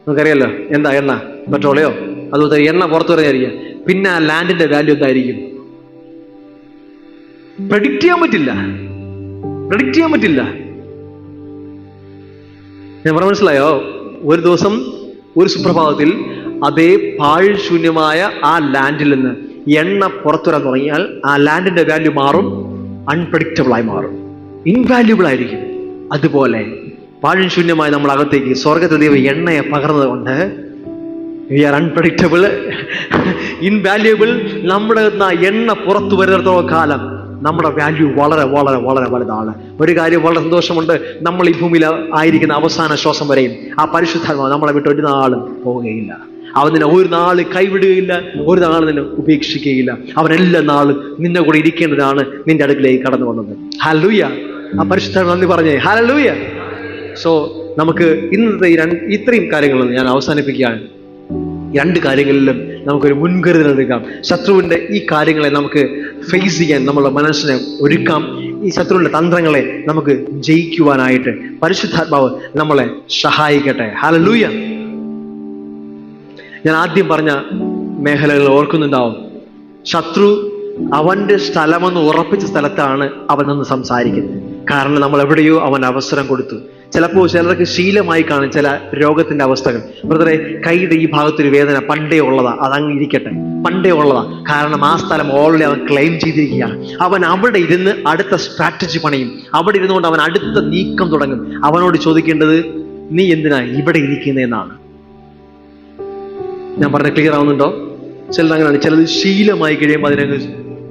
നമുക്കറിയാലോ, എന്താ എണ്ണ? പെട്രോളയോ അതുപോലെ എണ്ണ പുറത്തു വരെയായിരിക്കുക. പിന്നെ ആ ലാൻഡിന്റെ വാല്യൂ എന്തായിരിക്കും? പ്രഡിക്റ്റ് ചെയ്യാൻ പറ്റില്ല. ഞാൻ പറഞ്ഞ മനസ്സിലായോ? ഒരു ദിവസം ഒരു സുപ്രഭാതത്തിൽ അതേ പാഴ്ശൂന്യമായ ആ ലാൻഡിൽ നിന്ന് എണ്ണ പുറത്തു വരാൻ തുടങ്ങിയാൽ ആ ലാൻഡിന്റെ വാല്യൂ മാറും, അൺപ്രഡിക്റ്റബിൾ ആയി മാറും, ഇൻവാല്യൂബിൾ ആയിരിക്കും. അതുപോലെ പാഴ്ശൂന്യമായി നമ്മൾ അകത്തേക്ക് സ്വർഗത്തെ ദൈവം എണ്ണയെ പകർന്നത് കൊണ്ട് വി ആർ അൺപ്രഡിക്റ്റബിൾ, ഇൻവാല്യൂബിൾ. നമ്മുടെ എണ്ണ പുറത്തു വരുന്നിടത്തോളം കാലം നമ്മുടെ വാല്യൂ വളരെ വളരെ വളരെ വലുതാണ്. ഒരു കാര്യം വളരെ സന്തോഷമുണ്ട്, നമ്മൾ ഈ ഭൂമിയിൽ ആയിരിക്കുന്ന അവസാന ശ്വാസം വരെയും ആ പരിശുദ്ധാത്മാവ് നമ്മളെ വിട്ട് ഒരു നാളും പോവുകയില്ല. അവൻ നിന്നെ ഒരു നാൾ കൈവിടുകയില്ല, ഒരു നാൾ നിന്നെ ഉപേക്ഷിക്കുകയില്ല. അവൻ എല്ലാ നാളും നിന്നെ കൂടെ ഇരിക്കേണ്ടതാണ് നിന്റെ അടുക്കിലേക്ക് കടന്നു വന്നത്. ഹല്ലേലൂയ. ആ പരിശുദ്ധാത്മാവ് നന്ദി പറഞ്ഞേ. ഹല്ലേലൂയ. സോ നമുക്ക് ഇന്നത്തെ ഇത്രയും കാര്യങ്ങൾ ഞാൻ അവസാനിപ്പിക്കുകയാണ്. 2 കാര്യങ്ങളിലും നമുക്കൊരു മുൻകരുതൽ എടുക്കാം. ശത്രുവിൻ്റെ ഈ കാര്യങ്ങളെ നമുക്ക് ഫേസ് ചെയ്യാൻ നമ്മുടെ മനസ്സിനെ ഒരുക്കാം. ഈ ശത്രുവിൻ്റെ തന്ത്രങ്ങളെ നമുക്ക് ജയിക്കുവാനായിട്ട് പരിശുദ്ധാത്മാവ് നമ്മളെ സഹായിക്കട്ടെ. ഹല്ലേലൂയ. ഞാൻ ആദ്യം പറഞ്ഞ മേഖലകൾ ഓർക്കുന്നുണ്ടാവും. ശത്രു അവന്റെ സ്ഥലമെന്ന് ഉറപ്പിച്ച സ്ഥലത്താണ് അവൻ നിന്ന് സംസാരിക്കുന്നത്. കാരണം നമ്മൾ എവിടെയോ അവൻ അവസരം കൊടുത്തു. ചിലപ്പോൾ ചിലർക്ക് ശീലമായി കാണും ചില രോഗത്തിന്റെ അവസ്ഥകൾ. ബ്രദറെ, കൈയുടെ ഈ ഭാഗത്തൊരു വേദന പണ്ടേ ഉള്ളതാ, അതങ്ങ് ഇരിക്കട്ടെ, പണ്ടേ ഉള്ളതാ. കാരണം ആ സ്ഥലം ഓൾറെഡി അവൻ ക്ലെയിം ചെയ്തിരിക്കുകയാണ്. അവൻ അവിടെ ഇരുന്ന് അടുത്ത സ്ട്രാറ്റജി പണിയും. അവിടെ ഇരുന്നുകൊണ്ട് അവൻ അടുത്ത നീക്കം തുടങ്ങും. അവനോട് ചോദിക്കേണ്ടത്, നീ എന്തിനാ ഇവിടെ ഇരിക്കുന്നതെന്നാണ്. ഞാൻ പറഞ്ഞ ക്ലിയർ ആവുന്നുണ്ടോ? ചിലത് അങ്ങനെയാണ്. ചിലത് ശീലമായി കഴിയുമ്പോൾ അതിനങ്ങ്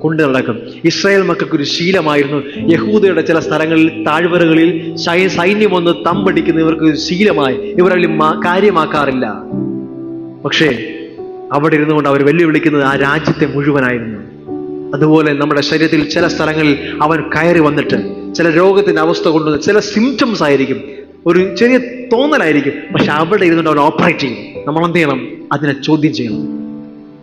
കൊണ്ട് നടക്കും. ഇസ്രായേൽ മക്കൾക്കൊരു ശീലമായിരുന്നു. യഹൂദയുടെ ചില സ്ഥലങ്ങളിൽ താഴ്വരകളിൽ സൈന്യം വന്ന് തമ്പടിക്കുന്ന ഇവർക്ക് ശീലമായി. ഇവരതിൽ കാര്യമാക്കാറില്ല. പക്ഷേ അവിടെ ഇരുന്നു കൊണ്ട് അവർ വെല്ലുവിളിക്കുന്നത് ആ രാജ്യത്തെ മുഴുവനായിരുന്നു. അതുപോലെ നമ്മുടെ ശരീരത്തിൽ ചില സ്ഥലങ്ങളിൽ അവൻ കയറി വന്നിട്ട് ചില രോഗത്തിന്റെ അവസ്ഥ കൊണ്ടുവന്ന് ചില സിംറ്റംസ് ആയിരിക്കും, ഒരു ചെറിയ തോന്നലായിരിക്കും. പക്ഷെ അവിടെ ഇരുന്നുകൊണ്ട് അവൻ ഓപ്പറേറ്റ് ചെയ്യും. നമ്മൾ എന്ത് ചെയ്യണം? അതിനെ ചോദ്യം ചെയ്യണം.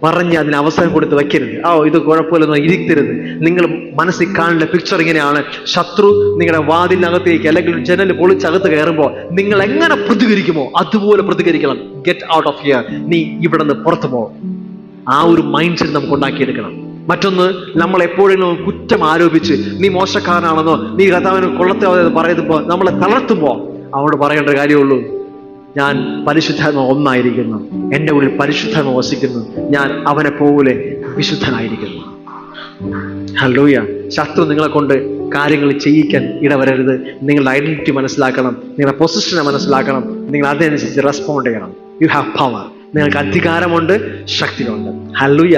പറഞ്ഞ് അതിന് അവസരം കൊടുത്ത് വെക്കരുത്. ഇത് കുഴപ്പമില്ലെന്നോ ഇരുത്തരുത്. നിങ്ങൾ മനസ്സിൽ കാണുന്ന പിക്ചർ ഇങ്ങനെയാണ്. ശത്രു നിങ്ങളുടെ വാതിലിനകത്തേക്ക് അല്ലെങ്കിൽ ജനൽ പൊളിച്ചകത്ത് കയറുമ്പോൾ നിങ്ങൾ എങ്ങനെ പ്രതികരിക്കുമോ അതുപോലെ പ്രതികരിക്കണം. ഗെറ്റ് ഔട്ട് ഓഫ് ഹിയർ, നീ ഇവിടെ നിന്ന് പുറത്തു പോകും. ആ ഒരു മൈൻഡ് സെറ്റ് നമുക്ക് ഉണ്ടാക്കിയെടുക്കണം. മറ്റൊന്ന്, നമ്മൾ എപ്പോഴും കുറ്റം ആരോപിച്ച് നീ മോശക്കാരനാണെന്നോ നീ കർത്താവിന് കൊള്ളത്തെ പറയുമ്പോൾ നമ്മളെ തളർത്തുമ്പോൾ അവനോട് പറയേണ്ട കാര്യമുള്ളൂ, ഞാൻ പരിശുദ്ധാത്മ ഒന്നായിരിക്കുന്നു, എൻ്റെ ഉള്ളിൽ പരിശുദ്ധാത്മ വസിക്കുന്നു, ഞാൻ അവനെ പോലെ വിശുദ്ധനായിരിക്കുന്നു. ഹല്ലേലൂയ. ശത്രു നിങ്ങളെ കൊണ്ട് കാര്യങ്ങൾ ചെയ്യിക്കാൻ ഇടവരരുത്. നിങ്ങളുടെ ഐഡന്റിറ്റി മനസ്സിലാക്കണം, നിങ്ങളുടെ പൊസിഷനെ മനസ്സിലാക്കണം, നിങ്ങൾ അതനുസരിച്ച് റെസ്പോണ്ട് ചെയ്യണം. You have power. നിങ്ങൾക്ക് അധികാരമുണ്ട്, ശക്തിയുണ്ട്. ഹല്ലേലൂയ.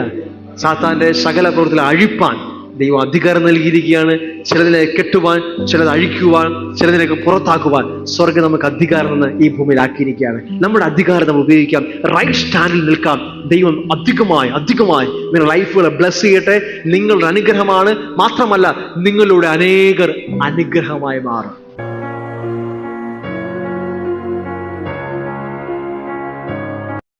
സാത്താന്റെ സകല പ്രവൃത്തികളെ അഴിപ്പാൻ ദൈവം അധികാരം നൽകിയിരിക്കുകയാണ്. ചിലതിനെ കെട്ടുവാൻ, ചിലത് അഴിക്കുവാൻ, ചിലതിനൊക്കെ പുറത്താക്കുവാൻ സ്വർഗ്ഗം നമുക്ക് അധികാരം എന്ന് ഈ ഭൂമിയിൽ ആക്കിയിരിക്കുകയാണ്. നമ്മുടെ അധികാരം നമ്മൾ ഉപയോഗിക്കാം, റൈറ്റ് സ്റ്റാൻഡിൽ നിൽക്കാം. ദൈവം അധികമായി നിങ്ങളുടെ ലൈഫുകളെ ബ്ലെസ് ചെയ്യട്ടെ. നിങ്ങളുടെ അനുഗ്രഹമാണ്. മാത്രമല്ല നിങ്ങളുടെ അനേകർ അനുഗ്രഹമായി മാറും.